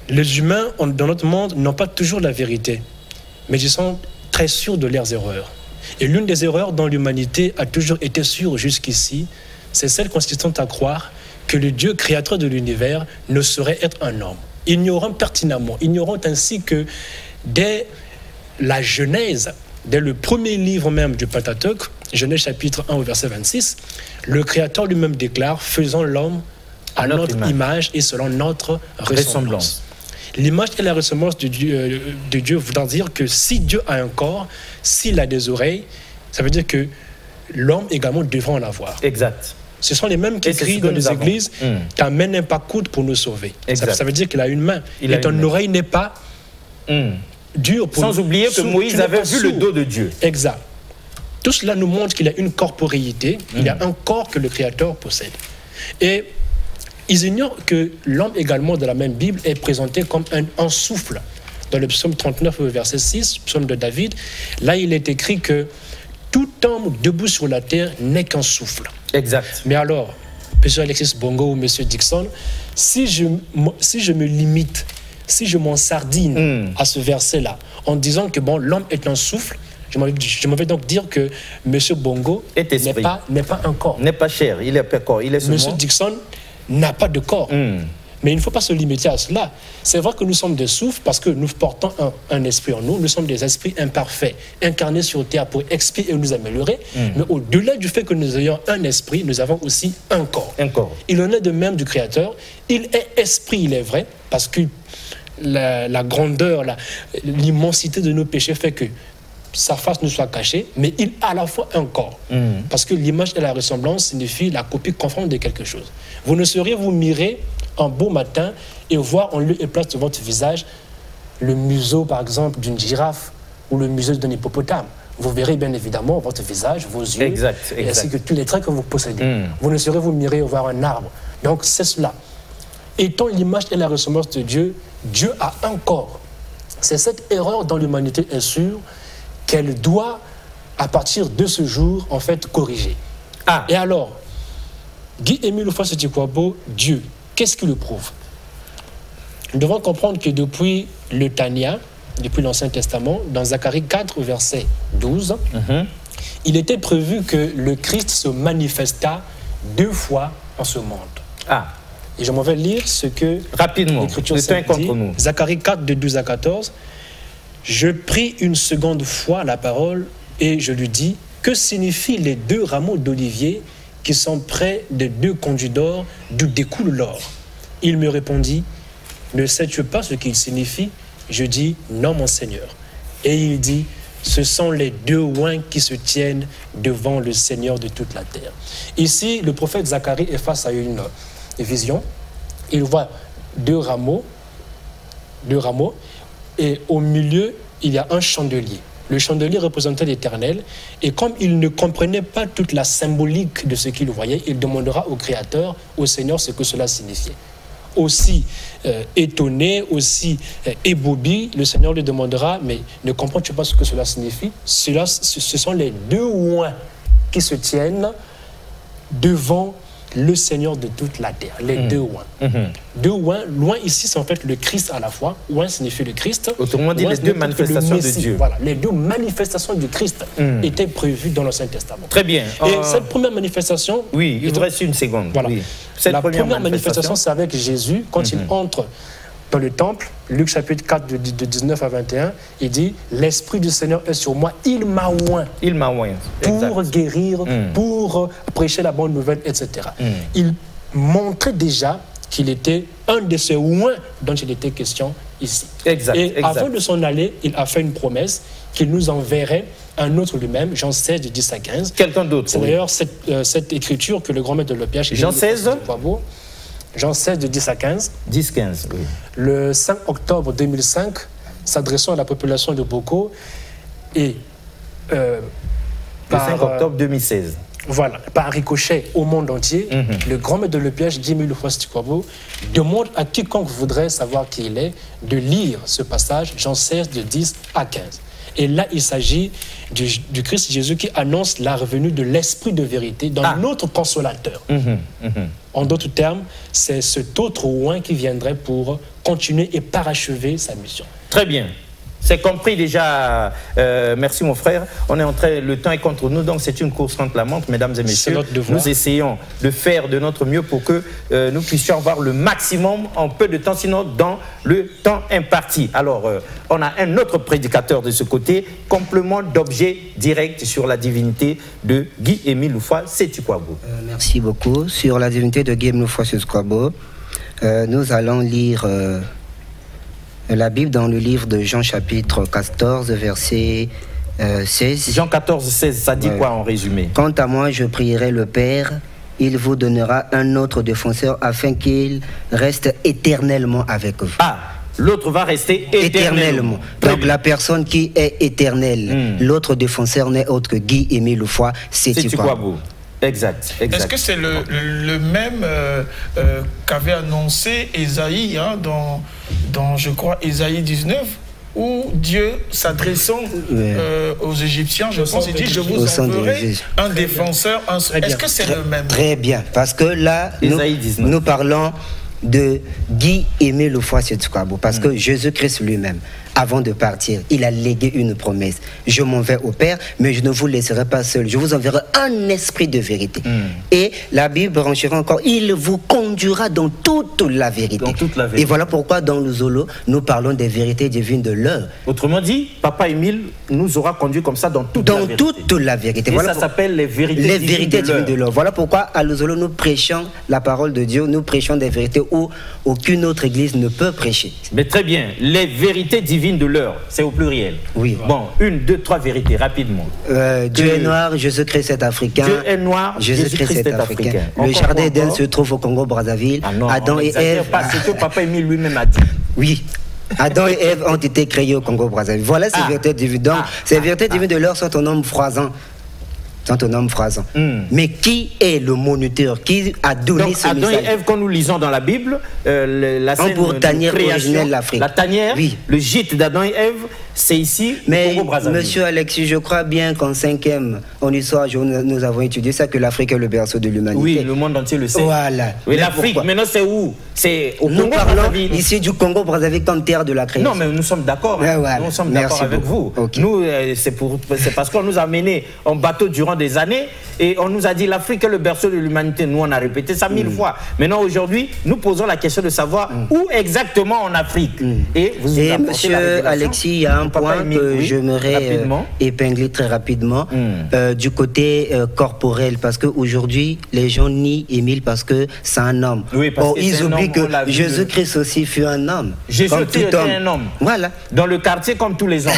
Les humains, dans notre monde, n'ont pas toujours la vérité, mais ils sont très sûrs de leurs erreurs. Et l'une des erreurs dont l'humanité a toujours été sûre jusqu'ici, c'est celle consistant à croire que le Dieu créateur de l'univers ne saurait être un homme. Ignorant pertinemment, ignorant ainsi que dès la Genèse, dès le premier livre même du Pentateuque, Genèse chapitre 1 au verset 26, le Créateur lui-même déclare « Faisons l'homme à notre image et selon notre ressemblance ». L'image et la ressemblance de Dieu voulant dire que si Dieu a un corps, s'il a des oreilles, ça veut dire que l'homme également devrait en avoir. Exact. Ce sont les mêmes qui crient dans les églises « Ta main n'est pas courte pour nous sauver ». Ça veut dire qu'il a une main. Et ton oreille n'est pas dure pour nous. Sans oublier que Moïse avait vu le dos de Dieu. Exact. Tout cela nous montre qu'il y a une corporéité, il y a un corps que le Créateur possède. Et ils ignorent que l'homme également de la même Bible est présenté comme un souffle. Dans le psaume 39, verset 6, psaume de David, là il est écrit que tout homme debout sur la terre n'est qu'un souffle. Exact. Mais alors, M. Alexis Bongo ou M. Dixon, si je me limite, si je m'en sardine à ce verset-là, en disant que bon, l'homme est un souffle, je m'en vais donc dire que M. Bongo n'est pas un corps. N'est pas chair, il est pas corps. Il est M. Dixon n'a pas de corps. Mais il ne faut pas se limiter à cela. C'est vrai que nous sommes des souffles parce que nous portons un esprit en nous. Nous sommes des esprits imparfaits, incarnés sur terre pour expier et nous améliorer. Mais au-delà du fait que nous ayons un esprit, nous avons aussi un corps. Il en est de même du Créateur. Il est esprit, il est vrai, parce que la grandeur, l'immensité de nos péchés fait que sa face nous soit cachée, mais il a à la fois un corps. Parce que l'image et la ressemblance signifient la copie conforme de quelque chose. Vous ne sauriez vous mirer un beau matin et voir en lieu et place de votre visage le museau, par exemple, d'une girafe ou le museau d'un hippopotame. Vous verrez bien évidemment votre visage, vos yeux, ainsi que tous les traits que vous possédez. Vous ne saurez vous mirer et voir un arbre. Donc c'est cela. Étant l'image et la ressemblance de Dieu, Dieu a un corps. C'est cette erreur dont l'humanité est sûre qu'elle doit, à partir de ce jour, en fait, corriger. Et alors, Guy-Émile Houphouët-Sétukwabo, Dieu, qu'est-ce qui le prouve? Nous devons comprendre que depuis le Tania, depuis l'Ancien Testament, dans Zacharie 4, verset 12, il était prévu que le Christ se manifesta 2 fois en ce monde. Et je m'en vais lire ce que l'Écriture dit. Zacharie 4, de 12 à 14. Je pris une seconde fois la parole et je lui dis, que signifient les 2 rameaux d'olivier qui sont près des 2 conduits d'or d'où découle l'or? Il me répondit, ne sais-tu pas ce qu'il signifie? Je dis, non mon Seigneur. Et il dit, ce sont les 2 oins qui se tiennent devant le Seigneur de toute la terre. Ici, le prophète Zacharie est face à une vision. il voit deux rameaux, et au milieu, il y a un chandelier. Le chandelier représentait l'Éternel, et comme il ne comprenait pas toute la symbolique de ce qu'il voyait, il demandera au Créateur, au Seigneur, ce que cela signifiait. Aussi étonné, aussi ébaubi, le Seigneur lui demandera, mais ne comprends-tu pas ce que cela signifie? Ce sont les deux oins qui se tiennent devant le Seigneur de toute la terre, les deux oins. Deux oins, loin ici, c'est en fait le Christ à la fois. Oin signifie le Christ. Autrement dit, les deux manifestations de Dieu. Voilà, les deux manifestations du Christ étaient prévues dans l'Ancien Testament. Très bien. Et cette première manifestation... Oui, il vous reste une seconde. Voilà. Oui. La première manifestation, c'est avec Jésus, quand il entre dans le temple, Luc chapitre 4, de 19 à 21, il dit « L'Esprit du Seigneur est sur moi, il m'a oint. » Il m'a oint. Pour guérir, pour prêcher la bonne nouvelle, etc. Il montrait déjà qu'il était un de ces oints dont il était question ici. Avant de s'en aller, il a fait une promesse qu'il nous enverrait un autre lui-même, Jean 16, de 10 à 15. Quelqu'un d'autre. C'est d'ailleurs cette écriture que le grand maître de l'Opiage... Jean 16 Jean 16, de 10 à 15. 10-15, oui. Le 5 octobre 2005, s'adressant à la population de Boko, et... le 5 octobre 2016. Voilà, par ricochet au monde entier, le grand maître de l'Opiage, Guy Émile Loufoy-Sitikwabo, demande à quiconque voudrait savoir qui il est de lire ce passage, Jean 16, de 10 à 15. Et là, il s'agit du Christ Jésus qui annonce la revenue de l'Esprit de vérité dans notre consolateur. En d'autres termes, c'est cet autre oint qui viendrait pour continuer et parachever sa mission. Très bien. C'est compris déjà. Merci mon frère. On est en train, le temps est contre nous, donc c'est une course contre la montre, mesdames et messieurs. Nous essayons de faire de notre mieux pour que nous puissions avoir le maximum en peu de temps, sinon dans le temps imparti. Alors, on a un autre prédicateur de ce côté, complément d'objet direct sur la divinité de Guy Émile Loufoy-Sitikwabo. Merci beaucoup. Sur la divinité de Guy Émile Loufoy-Sitikwabo, nous allons lire la Bible dans le livre de Jean chapitre 14, verset 16. Jean 14, 16, ça dit quoi en résumé? Quant à moi, je prierai le Père, il vous donnera un autre défenseur afin qu'il reste éternellement avec vous. Ah, l'autre va rester éternellement. Donc la personne qui est éternelle, l'autre défenseur n'est autre que Guy Émile Loufoy-Sitikwabo. Exact. Est-ce que c'est le même qu'avait annoncé Ésaïe dans, je crois, Ésaïe 19, où Dieu, s'adressant aux Égyptiens, je pense, il dit « Je vous enverrai un défenseur, Est-ce que c'est le même? Très bien, parce que là, nous parlons de Guy Émile Loufoy-Sitikwabo, parce que Jésus-Christ lui-même, avant de partir, il a légué une promesse. Je m'en vais au Père, mais je ne vous laisserai pas seul. Je vous enverrai un esprit de vérité. Et la Bible branchera encore, il vous conduira dans toute la vérité. Et voilà pourquoi dans le Zolo, nous parlons des vérités divines de l'heure. Autrement dit, Papa Émile nous aura conduit comme ça dans toute la vérité. Et voilà ça s'appelle les vérités divines de l'heure. Voilà pourquoi à l'Ozolo, nous prêchons la parole de Dieu, nous prêchons des vérités où aucune autre église ne peut prêcher. Mais très bien, les vérités divines de l'heure, c'est au pluriel. Oui. Bon, 1, 2, 3 vérités, rapidement. Dieu est noir, Jésus-Christ est africain. Dieu est noir, Jésus-Christ est africain. Le jardin d'Éden se trouve au Congo-Brazzaville. Adam et Ève. C'est que Papa Émile lui-même a dit. Oui. Adam et Ève ont été créés au Congo-Brazzaville. Voilà ces vérités divines. Donc, ces vérités divines de l'heure sont un homme froisant. Mais qui est le moniteur? Qui a donné ce message? Adam et Ève, quand nous lisons dans la Bible, la scène de création, la tanière, le gîte d'Adam et Ève, c'est ici, mais monsieur Alexis, je crois bien qu'en 5e, en histoire, nous avons étudié ça, que l'Afrique est le berceau de l'humanité. Oui, le monde entier le sait. Voilà. Oui, l'Afrique, maintenant c'est où? C'est au Congo. Nous parlons ici du Congo-Brazzaville comme terre de la création. Non, mais nous sommes d'accord. Voilà. Nous sommes d'accord avec vous. Nous, c'est parce qu'on nous a menés en bateau durant des années et on nous a dit l'Afrique est le berceau de l'humanité. Nous, on a répété ça 1000 fois. Maintenant, aujourd'hui, nous posons la question de savoir où exactement en Afrique. Et monsieur Alexis, il y a un point que j'aimerais épingler très rapidement du côté corporel, parce qu'aujourd'hui, les gens nient Émile parce que c'est un homme. Oui, parce ils oublient que Jésus-Christ aussi fut un homme. Jésus-Christ était un homme. Voilà. Dans le quartier comme tous les hommes.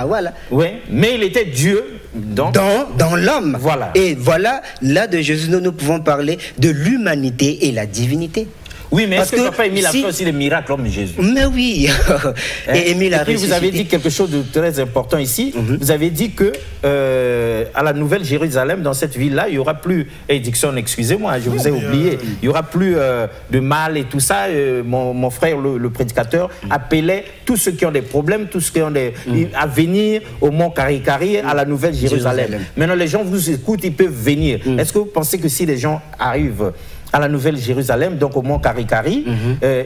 Voilà. Oui, mais il était Dieu dans l'homme. Voilà. Et voilà, là de Jésus, nous pouvons parler de l'humanité et la divinité. Oui, mais est-ce que papa Émile a fait aussi des miracles comme Jésus? Mais oui. Et Émile a ressuscité. Vous avez dit quelque chose de très important ici. Vous avez dit que à la Nouvelle Jérusalem, dans cette ville-là, il n'y aura plus, Dixon, excusez-moi, je vous ai oublié, il n'y aura plus de mal et tout ça. Mon frère, le prédicateur, appelait tous ceux qui ont des problèmes, tous ceux qui ont à venir au mont Karikari, à la Nouvelle Jérusalem. Maintenant, les gens vous écoutent, ils peuvent venir. Est-ce que vous pensez que si les gens arrivent à la Nouvelle Jérusalem, donc au mont Karikari,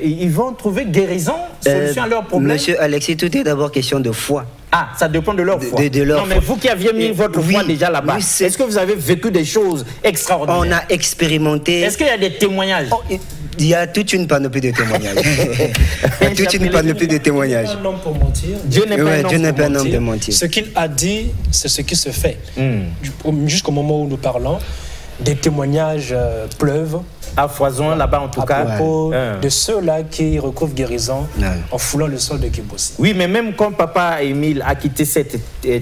ils vont trouver guérison, solution à leurs problèmes? Monsieur Alexis, tout est d'abord question de foi. Ah, ça dépend de leur foi. Non, mais vous qui aviez mis votre foi déjà là-bas, est-ce que vous avez vécu des choses extraordinaires? On a expérimenté. Est-ce qu'il y a des témoignages? Il y a toute une panoplie de témoignages. Toute une panoplie de témoignages. Dieu n'est pas un homme pour mentir. Dieu n'est pas un homme pour mentir. Ce qu'il a dit, c'est ce qui se fait. Jusqu'au moment où nous parlons, des témoignages pleuvent. À foison, là-bas en tout cas. À propos de ceux-là qui recouvrent guérison en foulant le sol de Kibossi. Oui, mais même quand papa Émile a quitté cette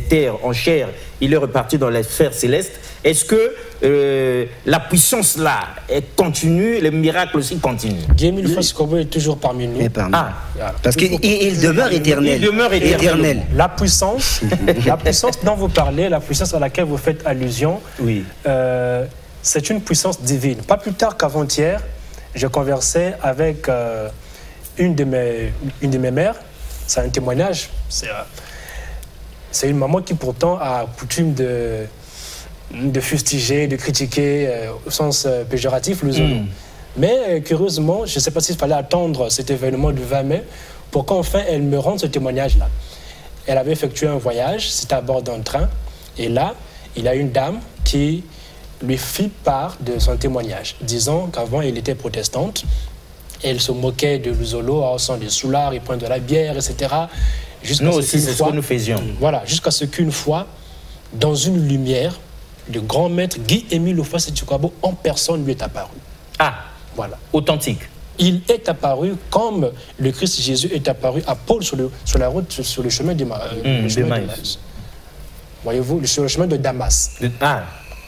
terre en chair, il est reparti dans les sphères célestes. Est-ce que la puissance là est continue, les miracles aussi continuent? Guy-Émile Fasikobo est toujours parmi nous. Parce qu'il demeure éternel. Il demeure éternel. La puissance dont vous parlez, la puissance à laquelle vous faites allusion, c'est une puissance divine. Pas plus tard qu'avant-hier, je conversais avec une de mes mères. C'est un témoignage. C'est une maman qui pourtant a coutume de fustiger, de critiquer au sens péjoratif le Zulu. Mais curieusement, je ne sais pas s'il fallait attendre cet événement du 20 mai pour qu'enfin elle me rende ce témoignage-là. Elle avait effectué un voyage, c'était à bord d'un train, et là, il y a une dame qui lui fit part de son témoignage, disant qu'avant elle était protestante, elle se moquait de l'Uzolo en faisant des soulards, il prend de la bière, etc. Nous aussi, c'est ce que nous faisions. Voilà, jusqu'à ce qu'une fois, dans une lumière, le grand maître Guy-Émile Houphouët-Boigny en personne lui est apparu. Ah, voilà. Authentique. Il est apparu comme le Christ Jésus est apparu à Paul sur la route, sur le chemin de Damas. Voyez-vous, sur le chemin de Damas.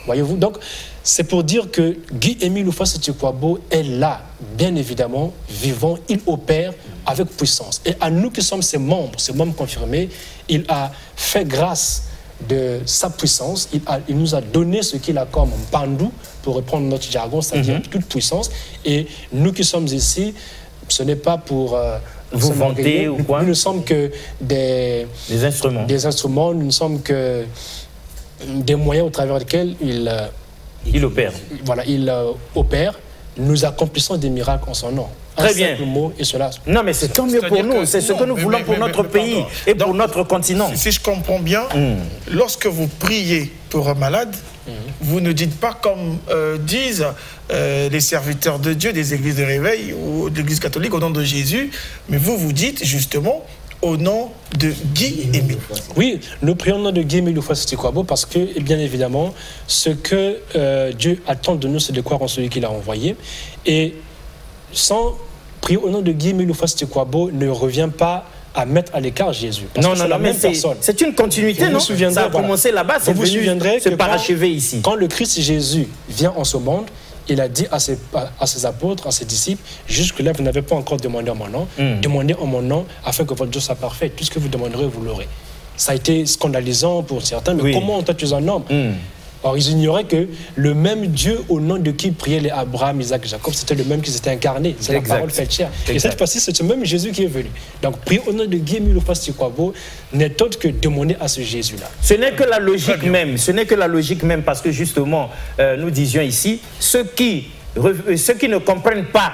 Voyez-vous, donc c'est pour dire que Guy-Émile Houphouët-Boigny est là, bien évidemment, vivant, il opère avec puissance. Et à nous qui sommes ses membres confirmés, il a fait grâce de sa puissance, il nous a donné ce qu'il a comme pandou, pour reprendre notre jargon, c'est-à-dire toute puissance. Et nous qui sommes ici, ce n'est pas pour vous vanter ou quoi. Nous ne sommes que des instruments, nous ne sommes que des moyens au travers desquels il opère. Voilà, il opère. Nous accomplissons des miracles en son nom. Très bien. Mot et cela. Non, mais c'est tant mieux pour nous. C'est ce que nous voulons pour notre pays et pour notre continent. Si je comprends bien, lorsque vous priez pour un malade, vous ne dites pas comme disent les serviteurs de Dieu des églises de réveil ou de l'église catholique au nom de Jésus, mais vous dites justement au nom de Guy-Émile. Oui, nous prions au nom de Guy-Émile Houphouët-Boigny parce que, bien évidemment, ce que Dieu attend de nous, c'est de croire en celui qu'il a envoyé. Et sans prier au nom de Guy-Émile Houphouët-Boigny ne revient pas à mettre à l'écart Jésus. Non, mais c'est une continuité, non? Ça a commencé là-bas, c'est venu se parachever ici. Quand le Christ Jésus vient en ce monde, il a dit à ses apôtres, à ses disciples, jusque-là, vous n'avez pas encore demandé en mon nom, demandez en mon nom afin que votre Dieu soit parfait. Tout ce que vous demanderez, vous l'aurez. Ça a été scandalisant pour certains, mais comment toi-tu un homme? Or, ils ignoraient que le même Dieu au nom de qui priaient les Abraham, Isaac, Jacob, c'était le même qui s'était incarné. C'est la parole faite chair. Et cette fois-ci, c'est ce même Jésus qui est venu. Donc, prier au nom de Guy-Émile Houphouët-Boigny n'est autre que demander à ce Jésus-là. Ce n'est que la logique même. Ce n'est que la logique même parce que justement, nous disions ici, ceux qui ne comprennent pas,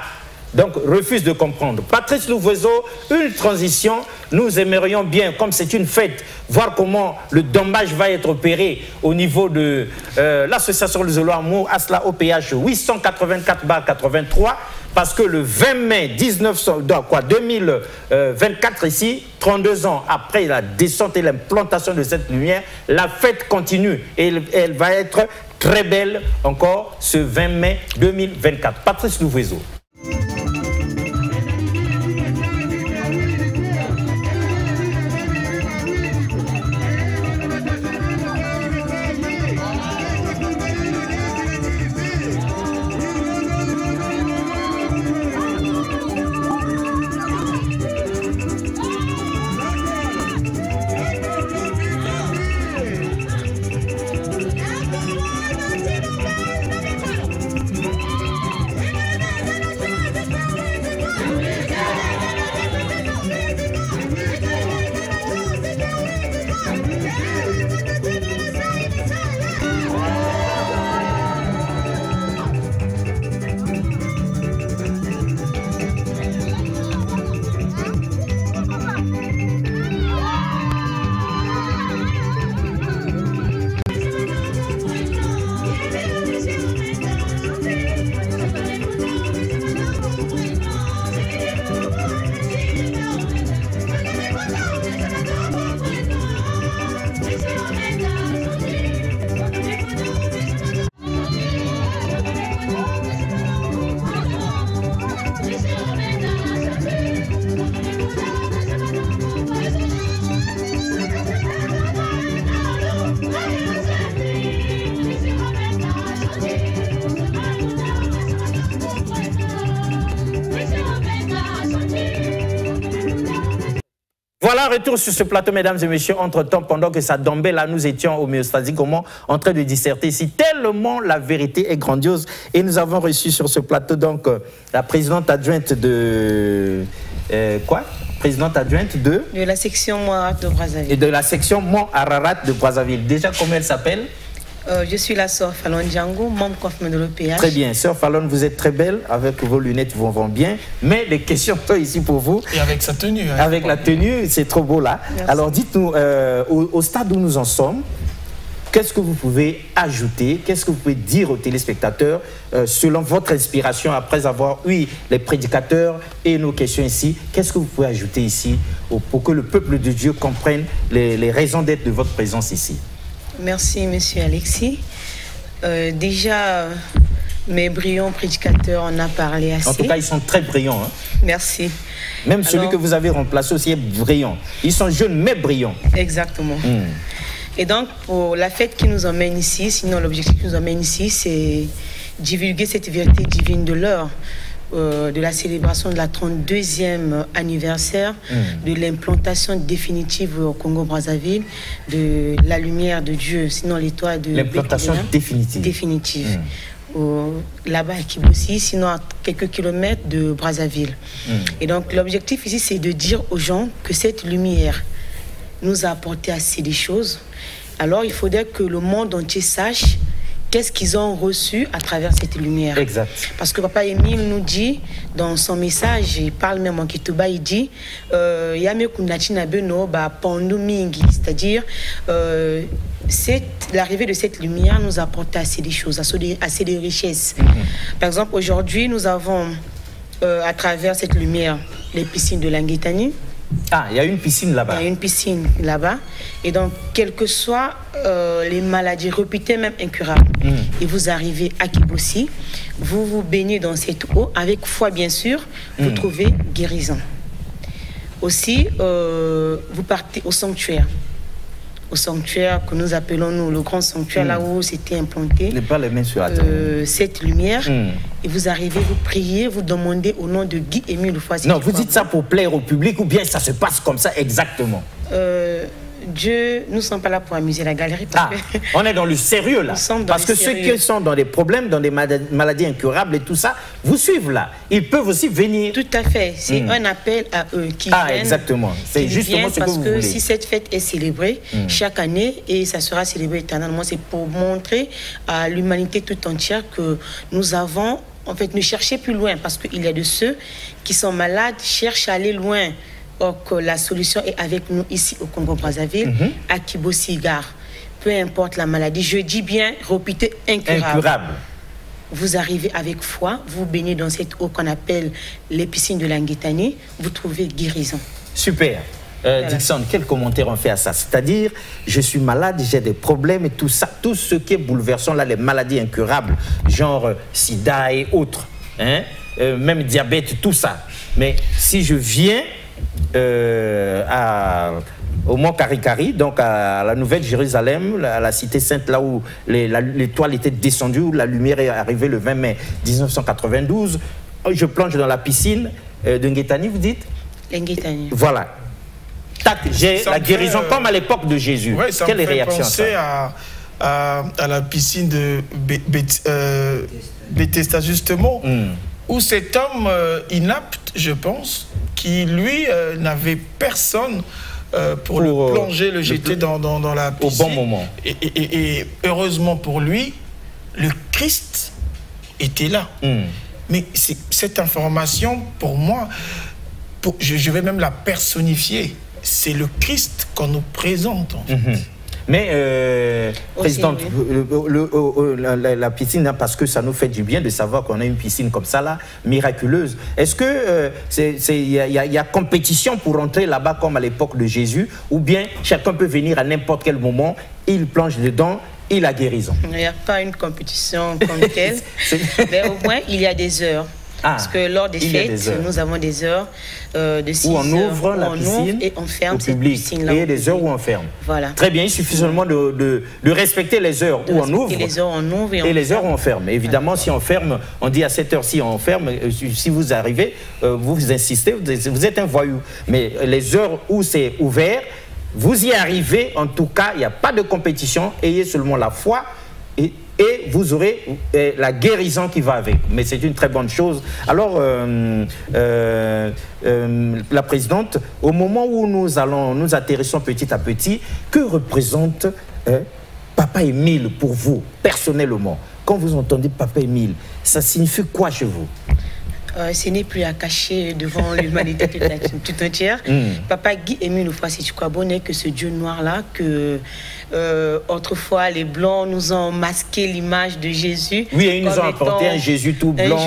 donc refusent de comprendre. Patrice Louvezeau, une transition, nous aimerions bien, comme c'est une fête, voir comment le dommage va être opéré au niveau de l'association Les Zolo-Amour, ASLA OPH 884/83, parce que le 20 mai 2024 ici, 32 ans après la descente et l'implantation de cette lumière, la fête continue et elle va être très belle encore ce 20 mai 2024. Patrice Louvezeau. retour sur ce plateau, mesdames et messieurs. Entre-temps, pendant que ça tombait, là, nous étions au Homéostasie, en train de disserter ici. Tellement la vérité est grandiose. Et nous avons reçu sur ce plateau, donc, la présidente adjointe de... Présidente adjointe de la section Mont-Ararat de Brazzaville. Et de la section Mont-Ararat de Brazzaville. Déjà, comment elle s'appelle? Je suis la sœur Fallon Django, membre confirmée de l'EPH. Très bien. Sœur Fallon, vous êtes très belle, avec vos lunettes, vous vont bien. Mais les questions sont ici pour vous. Et avec sa tenue. Hein, avec la tenue, c'est trop beau là. Merci. Alors dites-nous, au stade où nous en sommes, qu'est-ce que vous pouvez ajouter, qu'est-ce que vous pouvez dire aux téléspectateurs selon votre inspiration, après avoir eu les prédicateurs et nos questions ici, qu'est-ce que vous pouvez ajouter ici pour que le peuple de Dieu comprenne les raisons d'être de votre présence ici? Merci, monsieur Alexis. Déjà, mes brillants prédicateurs en a parlé assez. En tout cas, ils sont très brillants. Hein. Merci. Même celui que vous avez remplacé aussi est brillant. Ils sont jeunes, mais brillants. Exactement. Et donc, pour la fête qui nous emmène ici, sinon l'objectif qui nous emmène ici, c'est divulguer cette vérité divine de l'heure, de la célébration de la 32e anniversaire de l'implantation définitive au Congo-Brazzaville de la lumière de Dieu, sinon l'étoile de... L'implantation définitive. Définitive. Là-bas à Kibossi, sinon à quelques kilomètres de Brazzaville. Et donc, l'objectif ici, c'est de dire aux gens que cette lumière nous a apporté assez de choses. Alors, il faudrait que le monde entier sache qu'est-ce qu'ils ont reçu à travers cette lumière. Exact. Parce que Papa Émile nous dit, dans son message, il parle même en Kituba, il dit c'est-à-dire l'arrivée de cette lumière nous apporte assez de choses, assez de richesses. Par exemple, aujourd'hui, nous avons, à travers cette lumière, les piscines de Languetani. Ah, il y a une piscine là-bas. Il y a une piscine là-bas. Et donc, quelles que soient les maladies réputées, même incurables, et vous arrivez à Kibossi, vous vous baignez dans cette eau, avec foi bien sûr, vous trouvez guérison. Aussi, vous partez au sanctuaire. Au sanctuaire que nous appelons, nous, le grand sanctuaire, là où c'était implanté. Pas les mains sur la table. Cette lumière. Et vous arrivez, vous priez, vous demandez au nom de Guy Émile Foissi. Non, vous dites ça pour plaire au public ou bien ça se passe comme ça exactement? Dieu, nous ne sommes pas là pour amuser la galerie. Parce que on est dans le sérieux là. Parce que ceux qui sont dans des problèmes, dans des maladies incurables et tout ça, vous suivent là. Ils peuvent aussi venir. Tout à fait. C'est un appel à eux qui viennent. Exactement. C'est justement ce que vous voulez. Parce que si cette fête est célébrée chaque année et ça sera célébré éternellement, c'est pour montrer à l'humanité tout entière que nous avons, en fait, ne cherchez plus loin parce qu'il y a de ceux qui sont malades, cherchent à aller loin. Or que la solution est avec nous ici au Congo-Brazzaville, à Kibossi-Gare. Peu importe la maladie, je dis bien, réputée incurable. Vous arrivez avec foi, vous baignez dans cette eau qu'on appelle les piscines de Languetani, vous trouvez guérison. Super. Dixon, quel commentaire on fait à ça? C'est-à-dire, je suis malade, j'ai des problèmes et tout ça, tout ce qui est bouleversant, là, les maladies incurables, genre sida et autres, hein, même diabète, tout ça. Mais si je viens au Mont Karikari, donc à la Nouvelle-Jérusalem, à la cité sainte, là où l'étoile était descendue, où la lumière est arrivée le 20 mai 1992. Je plonge dans la piscine de Nguetani, vous dites? Nguetani. Voilà. Tac, j'ai la guérison comme à l'époque de Jésus. Ouais, quelle est la réaction? Ça à la piscine de Bethesda, justement, où cet homme inapte, je pense, qui lui n'avait personne pour le plonger, le jeter dans la piscine. Au bon moment. Et heureusement pour lui, le Christ était là. Mais cette information, pour moi, je vais même la personnifier. C'est le Christ qu'on nous présente, en fait. Mais, Présidente, la piscine, parce que ça nous fait du bien de savoir qu'on a une piscine comme ça, là, miraculeuse. Est-ce que il y a compétition pour entrer là-bas comme à l'époque de Jésus, ou bien chacun peut venir à n'importe quel moment, il plonge dedans, il a guérison? Il n'y a pas une compétition comme telle, mais au moins il y a des heures. Parce que lors des fêtes, nous avons des heures de 6 où on ouvre la piscine et on ferme cette piscine-là. Et des heures où on ferme. Voilà. Très bien, il suffit seulement de respecter les heures où on ouvre et les heures où on ferme. Évidemment, si on ferme, on dit à cette heure-ci on ferme, si vous arrivez, vous insistez, vous êtes un voyou. Mais les heures où c'est ouvert, vous y arrivez, en tout cas, il n'y a pas de compétition, ayez seulement la foi et vous aurez la guérison qui va avec. Mais c'est une très bonne chose. Alors, la présidente, au moment où nous atterrissons petit à petit, que représente Papa Émile pour vous, personnellement? Quand vous entendez Papa Émile, ça signifie quoi chez vous? Ce n'est plus à cacher devant l'humanité tout entière. Papa Guy Émile Houphouët-Sitoé n'est que ce Dieu noir-là que autrefois les Blancs nous ont masqué l'image de Jésus. Oui, et ils nous ont apporté un Jésus tout blanc,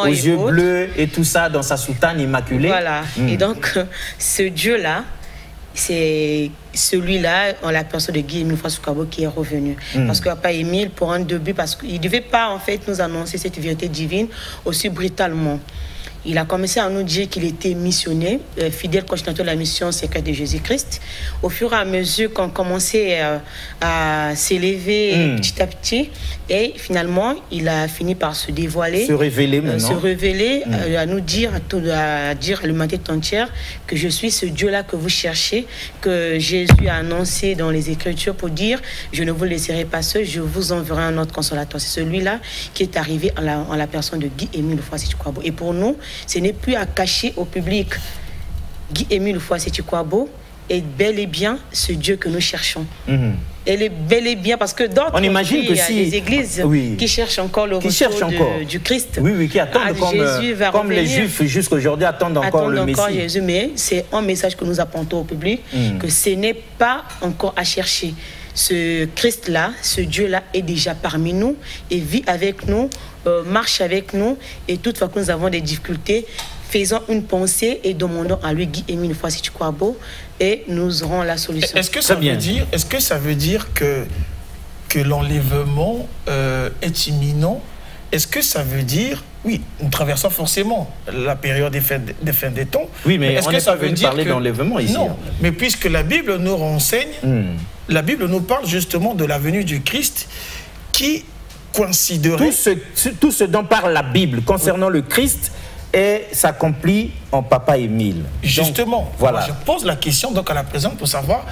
aux yeux bleus et tout ça dans sa soutane immaculée. Voilà. Et donc, ce Dieu-là, c'est celui-là, en la personne de Guy Émile Houphouët-Sitoé qui est revenu. Parce que Papa Émile, pour un début, parce qu'il ne devait pas en fait nous annoncer cette vérité divine aussi brutalement. Il a commencé à nous dire qu'il était missionnaire, fidèle continuateur de la mission secrète de Jésus-Christ. Au fur et à mesure qu'on commençait à s'élever petit à petit, et finalement, il a fini par se dévoiler. Se révéler maintenant. Se révéler, à nous dire, à dire à l'humanité entière que je suis ce Dieu-là que vous cherchez, que Jésus a annoncé dans les Écritures pour dire « Je ne vous laisserai pas seul, je vous enverrai un autre consolateur ». C'est celui-là qui est arrivé en la personne de Guy Émile Houphouët-Sitoé. Et pour nous, ce n'est plus à cacher au public. Guy Émile Houphouët-Sitoé est bel et bien ce Dieu que nous cherchons. Elle est bel et bien parce que d'autres, on imagine que il y a des églises qui cherchent encore le retour du Christ. Oui, qui attendent comme les Juifs jusqu'à aujourd'hui attendent encore le Messie. Jésus, mais c'est un message que nous apportons au public que ce n'est pas encore à chercher. Ce Christ-là, ce Dieu-là est déjà parmi nous et vit avec nous, marche avec nous. Et toutefois que nous avons des difficultés, faisons une pensée et demandons à lui, Guy Émile Houphouët-Sitoé, et nous aurons la solution. Est-ce que ça veut dire que l'enlèvement est imminent? Est-ce que ça veut dire, oui, nous traversons forcément la période des fins des temps. Oui, mais est-ce que ça veut dire parler d'enlèvement ici? Non, mais puisque la Bible nous renseigne, la Bible nous parle justement de la venue du Christ qui coïnciderait... Tout ce dont parle la Bible concernant le Christ s'accomplit en Papa Émile. Justement, donc, voilà. Moi, je pose la question donc à la présidente pour savoir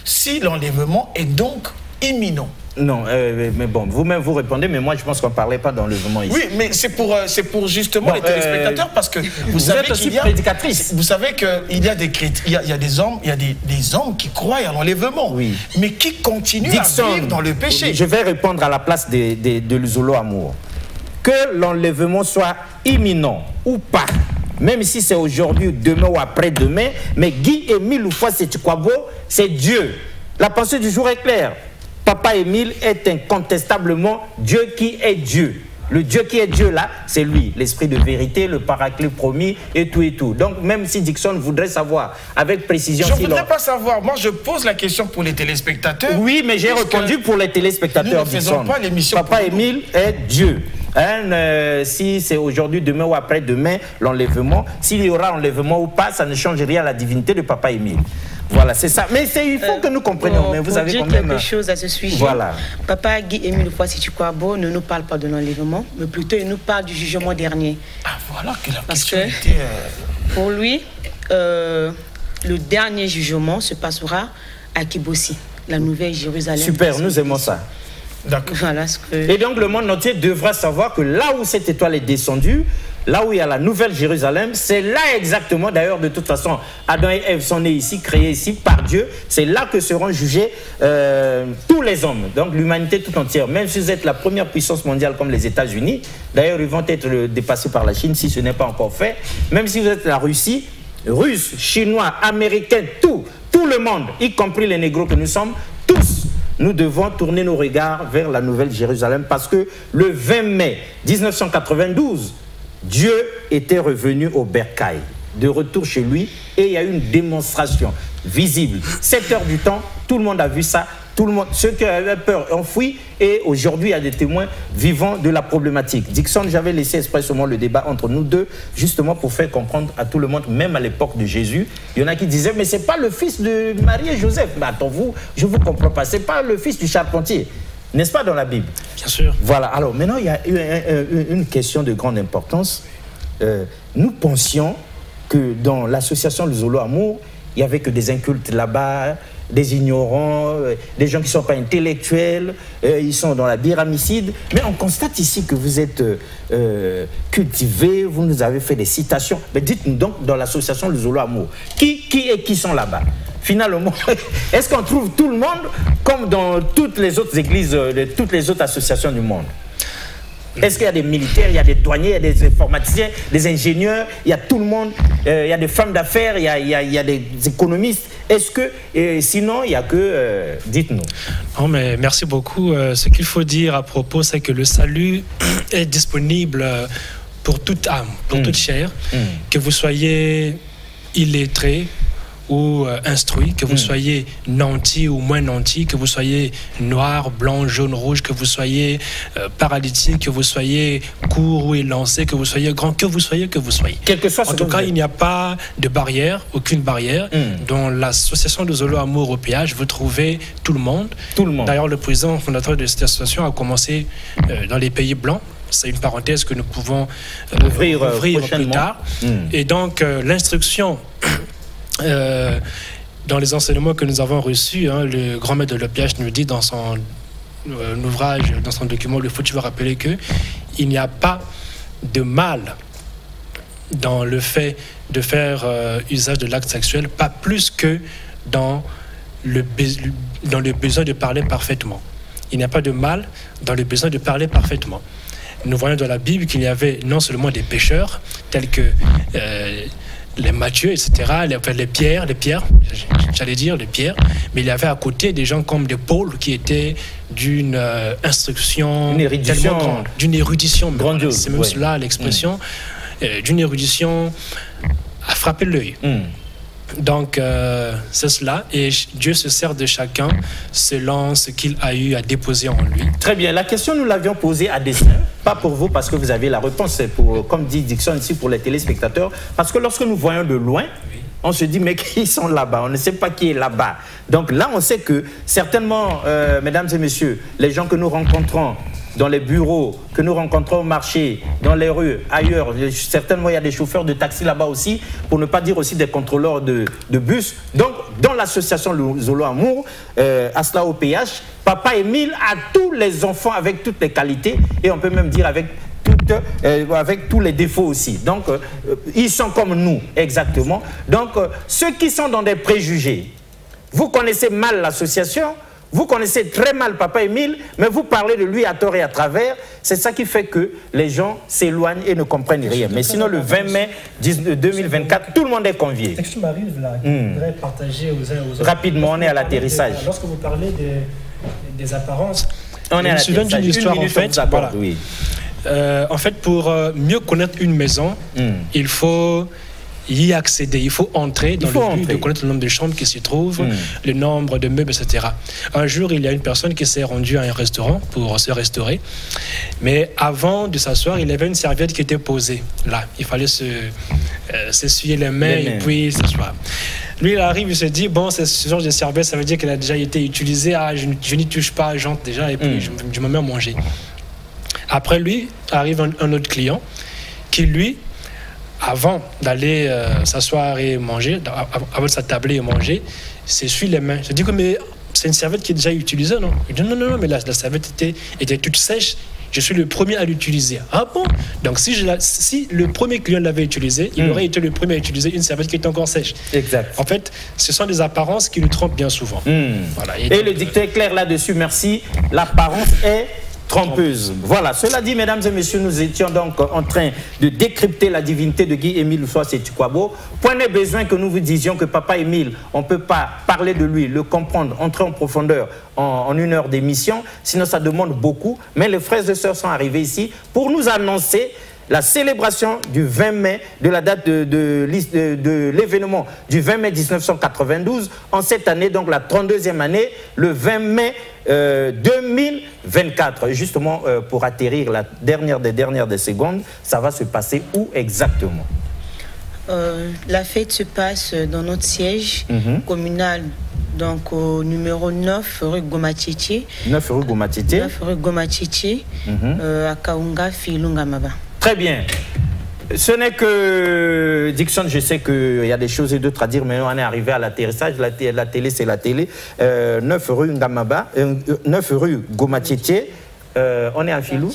si l'enlèvement est donc imminent. Non, mais bon, vous-même vous répondez, mais moi je pense qu'on ne parlait pas d'enlèvement ici. Oui, mais c'est pour justement les téléspectateurs, parce que vous savez qu'il y a prédicatrice. Vous savez qu'il y a des hommes, des hommes qui croient à l'enlèvement, mais qui continuent à vivre dans le péché. Je vais répondre à la place de Luzolo Amour. Que l'enlèvement soit imminent ou pas, même si c'est aujourd'hui, demain ou après-demain, mais Guy Émile Houphouët-Sitoé, c'est Dieu. La pensée du jour est claire. Papa Émile est incontestablement Dieu qui est Dieu. Le Dieu qui est Dieu là, c'est lui, l'esprit de vérité, le paraclet promis et tout et tout. Donc même si Dixon voudrait savoir avec précision... Je ne voudrais pas savoir, moi je pose la question pour les téléspectateurs. Oui, mais j'ai répondu pour les téléspectateurs, Dixon. Nous ne faisons pas l'émission. Papa Émile est Dieu. Si c'est aujourd'hui, demain ou après-demain, l'enlèvement, s'il y aura enlèvement ou pas, ça ne change rien à la divinité de Papa Émile. Voilà, c'est ça. Mais il faut que nous comprenions. Mais vous avez dire quand même quelque chose à ce sujet. Voilà. Papa Guy Émile Houphouët-Sitoé ne nous parle pas de l'enlèvement, mais plutôt il nous parle du jugement dernier. Ah, voilà que la Parce question que était... pour lui, le dernier jugement se passera à Kibossi, la Nouvelle Jérusalem. Super, nous aimons ça. Voilà Et donc le monde entier devra savoir que là où cette étoile est descendue, là où il y a la Nouvelle Jérusalem, c'est là exactement, d'ailleurs de toute façon, Adam et Ève sont nés ici, créés ici par Dieu, c'est là que seront jugés tous les hommes, donc l'humanité tout entière. Même si vous êtes la première puissance mondiale comme les États-Unis, d'ailleurs ils vont être dépassés par la Chine si ce n'est pas encore fait, même si vous êtes la Russie, Russes, Chinois, Américains, tout le monde, y compris les négros que nous sommes, tous, nous devons tourner nos regards vers la Nouvelle Jérusalem parce que le 20 mai 1992, Dieu était revenu au bercail, de retour chez lui, et il y a eu une démonstration visible. 7 heures du temps, tout le monde a vu ça, Tout le monde, ceux qui avaient peur ont fui et aujourd'hui il y a des témoins vivants de la problématique. Dixon, j'avais laissé expressément le débat entre nous deux, justement pour faire comprendre à tout le monde, même à l'époque de Jésus, il y en a qui disaient, mais c'est pas le fils de Marie et Joseph. Mais attends, vous, je ne vous comprends pas, c'est pas le fils du charpentier. N'est-ce pas dans la Bible? Bien sûr. Voilà, alors maintenant il y a une question de grande importance. Nous pensions que dans l'association Le Zolo Amour, il n'y avait que des incultes là-bas, des ignorants, des gens qui ne sont pas intellectuels, ils sont dans la biramicide. Mais on constate ici que vous êtes cultivé, vous nous avez fait des citations. Mais dites-nous donc, dans l'association Le Zolo Amour, qui sont là-bas? Finalement, est-ce qu'on trouve tout le monde comme dans toutes les autres églises, toutes les autres associations du monde? Est-ce qu'il y a des militaires, il y a des douaniers, il y a des informaticiens, des ingénieurs, il y a tout le monde, il y a des femmes d'affaires, il y a des économistes. Est-ce que, sinon, il n'y a que... dites-nous. Non, mais merci beaucoup. Ce qu'il faut dire à propos, c'est que le salut est disponible pour toute âme, pour toute chair, que vous soyez illettré ou instruit, que vous soyez nanti ou moins nanti, que vous soyez noir, blanc, jaune, rouge, que vous soyez paralytique, que vous soyez court ou élancé, que vous soyez grand, que vous soyez. Quel que soit ce en tout cas, il n'y a pas de barrière, aucune barrière. Dans l'association de Zolo Amour au péage, vous trouvez tout le monde. D'ailleurs, le président fondateur de cette association a commencé dans les pays blancs. C'est une parenthèse que nous pouvons ouvrir plus tard. Et donc, l'instruction... dans les enseignements que nous avons reçus, le grand maître de l'Opiage nous dit dans son ouvrage, dans son document, il faut toujours rappeler qu'il n'y a pas de mal dans le fait de faire usage de l'acte sexuel, pas plus que dans le besoin de parler parfaitement. Il n'y a pas de mal dans le besoin de parler parfaitement. Nous voyons dans la Bible qu'il y avait non seulement des pécheurs, tels que... les Matthieu, etc., les Pierre, j'allais dire les Pierre, mais il y avait à côté des gens comme des Paul qui étaient d'une instruction tellement grande, d'une érudition grandiose. C'est même cela l'expression, d'une érudition à frapper l'œil. Donc, c'est cela. Et Dieu se sert de chacun selon ce qu'il a eu à déposer en lui. Très bien. La question, nous l'avions posée à dessein. Pas pour vous, parce que vous avez la réponse. C'est pour, comme dit Dixon ici, pour les téléspectateurs. Parce que lorsque nous voyons de loin, on se dit, mais qui sont là-bas? On ne sait pas qui est là-bas. Donc là, on sait que certainement, mesdames et messieurs, les gens que nous rencontrons dans les bureaux, que nous rencontrons au marché, dans les rues, ailleurs, certainement il y a des chauffeurs de taxi là-bas aussi, pour ne pas dire aussi des contrôleurs de bus. Donc, dans l'association Zolo Amour, à cela au PH, Papa Émile a tous les enfants avec toutes les qualités, et on peut même dire avec tous les défauts aussi. Donc, ils sont comme nous, exactement. Donc, ceux qui sont dans des préjugés, vous connaissez mal l'association, vous connaissez très mal Papa Émile, mais vous parlez de lui à tort et à travers. C'est ça qui fait que les gens s'éloignent et ne comprennent rien. Mais sinon, le 20 mai 2024, tout le monde est convié. Texte m'arrive là, je voudrais partager aux uns aux autres. Rapidement, on est à l'atterrissage. Lorsque vous parlez des apparences, on est à je me souviens d'une histoire en fait. Voilà. Oui. En fait, pour mieux connaître une maison, il faut y accéder, il faut entrer dans le but de connaître le nombre de chambres qui s'y trouvent, le nombre de meubles, etc. Un jour, il y a une personne qui s'est rendue à un restaurant pour se restaurer, mais avant de s'asseoir, il y avait une serviette qui était posée là. Il fallait s'essuyer les mains et puis s'asseoir. Lui, il arrive, il se dit, bon, ce genre de serviette, ça veut dire qu'elle a déjà été utilisée, je n'y touche pas, j'entre déjà, et puis je me mets à manger. Après lui, arrive un autre client qui, lui, avant d'aller s'asseoir et manger, avant de s'attabler et manger, s'essuie les mains. Je dis que mais c'est une serviette qui est déjà utilisée, non? Il dit non, mais la serviette était toute sèche. Je suis le premier à l'utiliser. Ah bon? Donc si le premier client l'avait utilisé, il aurait été le premier à utiliser une serviette qui est encore sèche. Exact. En fait, ce sont des apparences qui nous trompent bien souvent. Voilà. Et le dicton est clair là-dessus, merci. L'apparence est trompeuse. Voilà, cela dit, mesdames et messieurs, nous étions donc en train de décrypter la divinité de Guy-Émile Houssouas-Sétukwabo. Point n'est besoin que nous vous disions que Papa Émile, on ne peut pas parler de lui, le comprendre, entrer en profondeur en une heure d'émission, sinon ça demande beaucoup. Mais les frères et sœurs sont arrivés ici pour nous annoncer la célébration du 20 mai, de la date de l'événement du 20 mai 1992, en cette année, donc la 32e année, le 20 mai 2024. Justement, pour atterrir la dernière des secondes, ça va se passer où exactement? La fête se passe dans notre siège communal, donc au numéro 9 rue Gomatiti. 9 rue Gomatiti. 9 rue Gomatiti, à Kaunga, Filungamaba. Très bien. Ce n'est que Dixon, je sais qu'il y a des choses et d'autres à dire, mais on est arrivé à l'atterrissage. La télé, c'est la télé. 9 rue Ngamaba, 9 rue Gomatiti. On est en Filou,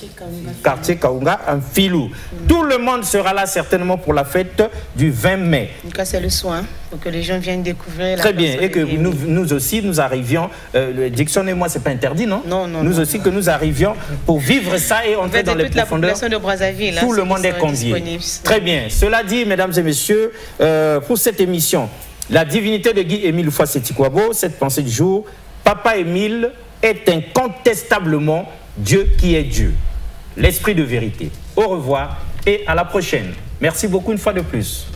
quartier Kaunga, en Filou. Tout le monde sera là certainement pour la fête du 20 mai. En tout cas, c'est le soin, pour que les gens viennent découvrir. Très bien, et que nous aussi, nous arrivions, Dixon et moi, c'est pas interdit, non? Non, non. Nous aussi, que nous arrivions pour vivre ça et entrer dans les profondeurs. La population de Brazzaville, tout le monde est convié. Très bien. Cela dit, mesdames et messieurs, pour cette émission, la divinité de Guy Émile Foisset-Tikwabo, cette pensée du jour, Papa Émile est incontestablement Dieu qui est Dieu, l'esprit de vérité. Au revoir et à la prochaine. Merci beaucoup une fois de plus.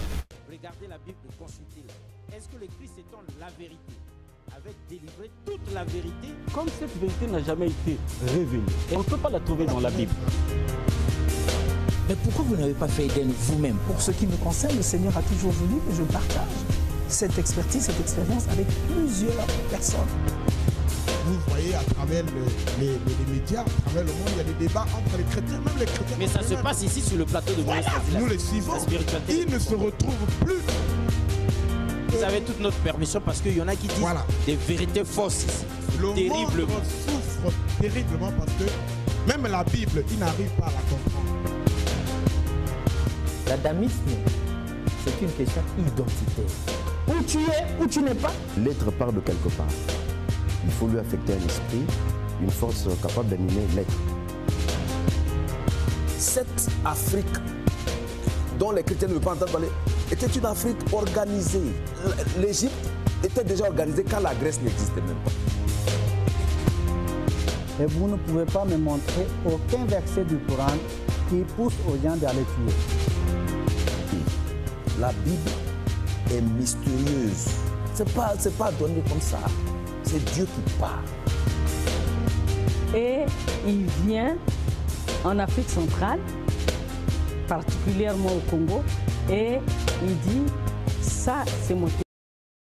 Regardez la Bible, consultez-la. Est-ce que le Christ étant la vérité avait délivré toute la vérité? Comme cette vérité n'a jamais été révélée, on ne peut pas la trouver dans la Bible. Mais pourquoi vous n'avez pas fait Eden vous-même? Pour ce qui me concerne, le Seigneur a toujours voulu que je partage cette expertise, cette expérience avec plusieurs personnes. Vous voyez à travers les médias, à travers le monde, il y a des débats entre les chrétiens, même les chrétiens. Mais ça se passe ici sur le plateau de Moïse. Nous les suivons. Ils ne se retrouvent plus. Vous avez toute notre permission parce qu'il y en a qui disent des vérités fausses ici. Terriblement. Le monde souffre terriblement parce que même la Bible, ils n'arrivent pas à la comprendre. L'adamisme, c'est une question identitaire. Où tu es, où tu n'es pas. L'être part de quelque part. Il faut lui affecter un esprit, une force capable d'animer l'être. Cette Afrique dont les chrétiens ne veulent pas entendre parler était une Afrique organisée. L'Égypte était déjà organisée quand la Grèce n'existait même pas. Et vous ne pouvez pas me montrer aucun verset du Coran qui pousse aux gens d'aller tuer. La Bible est mystérieuse. C'est pas donné comme ça. C'est Dieu qui parle. Et il vient en Afrique centrale, particulièrement au Congo, et il dit, ça c'est mon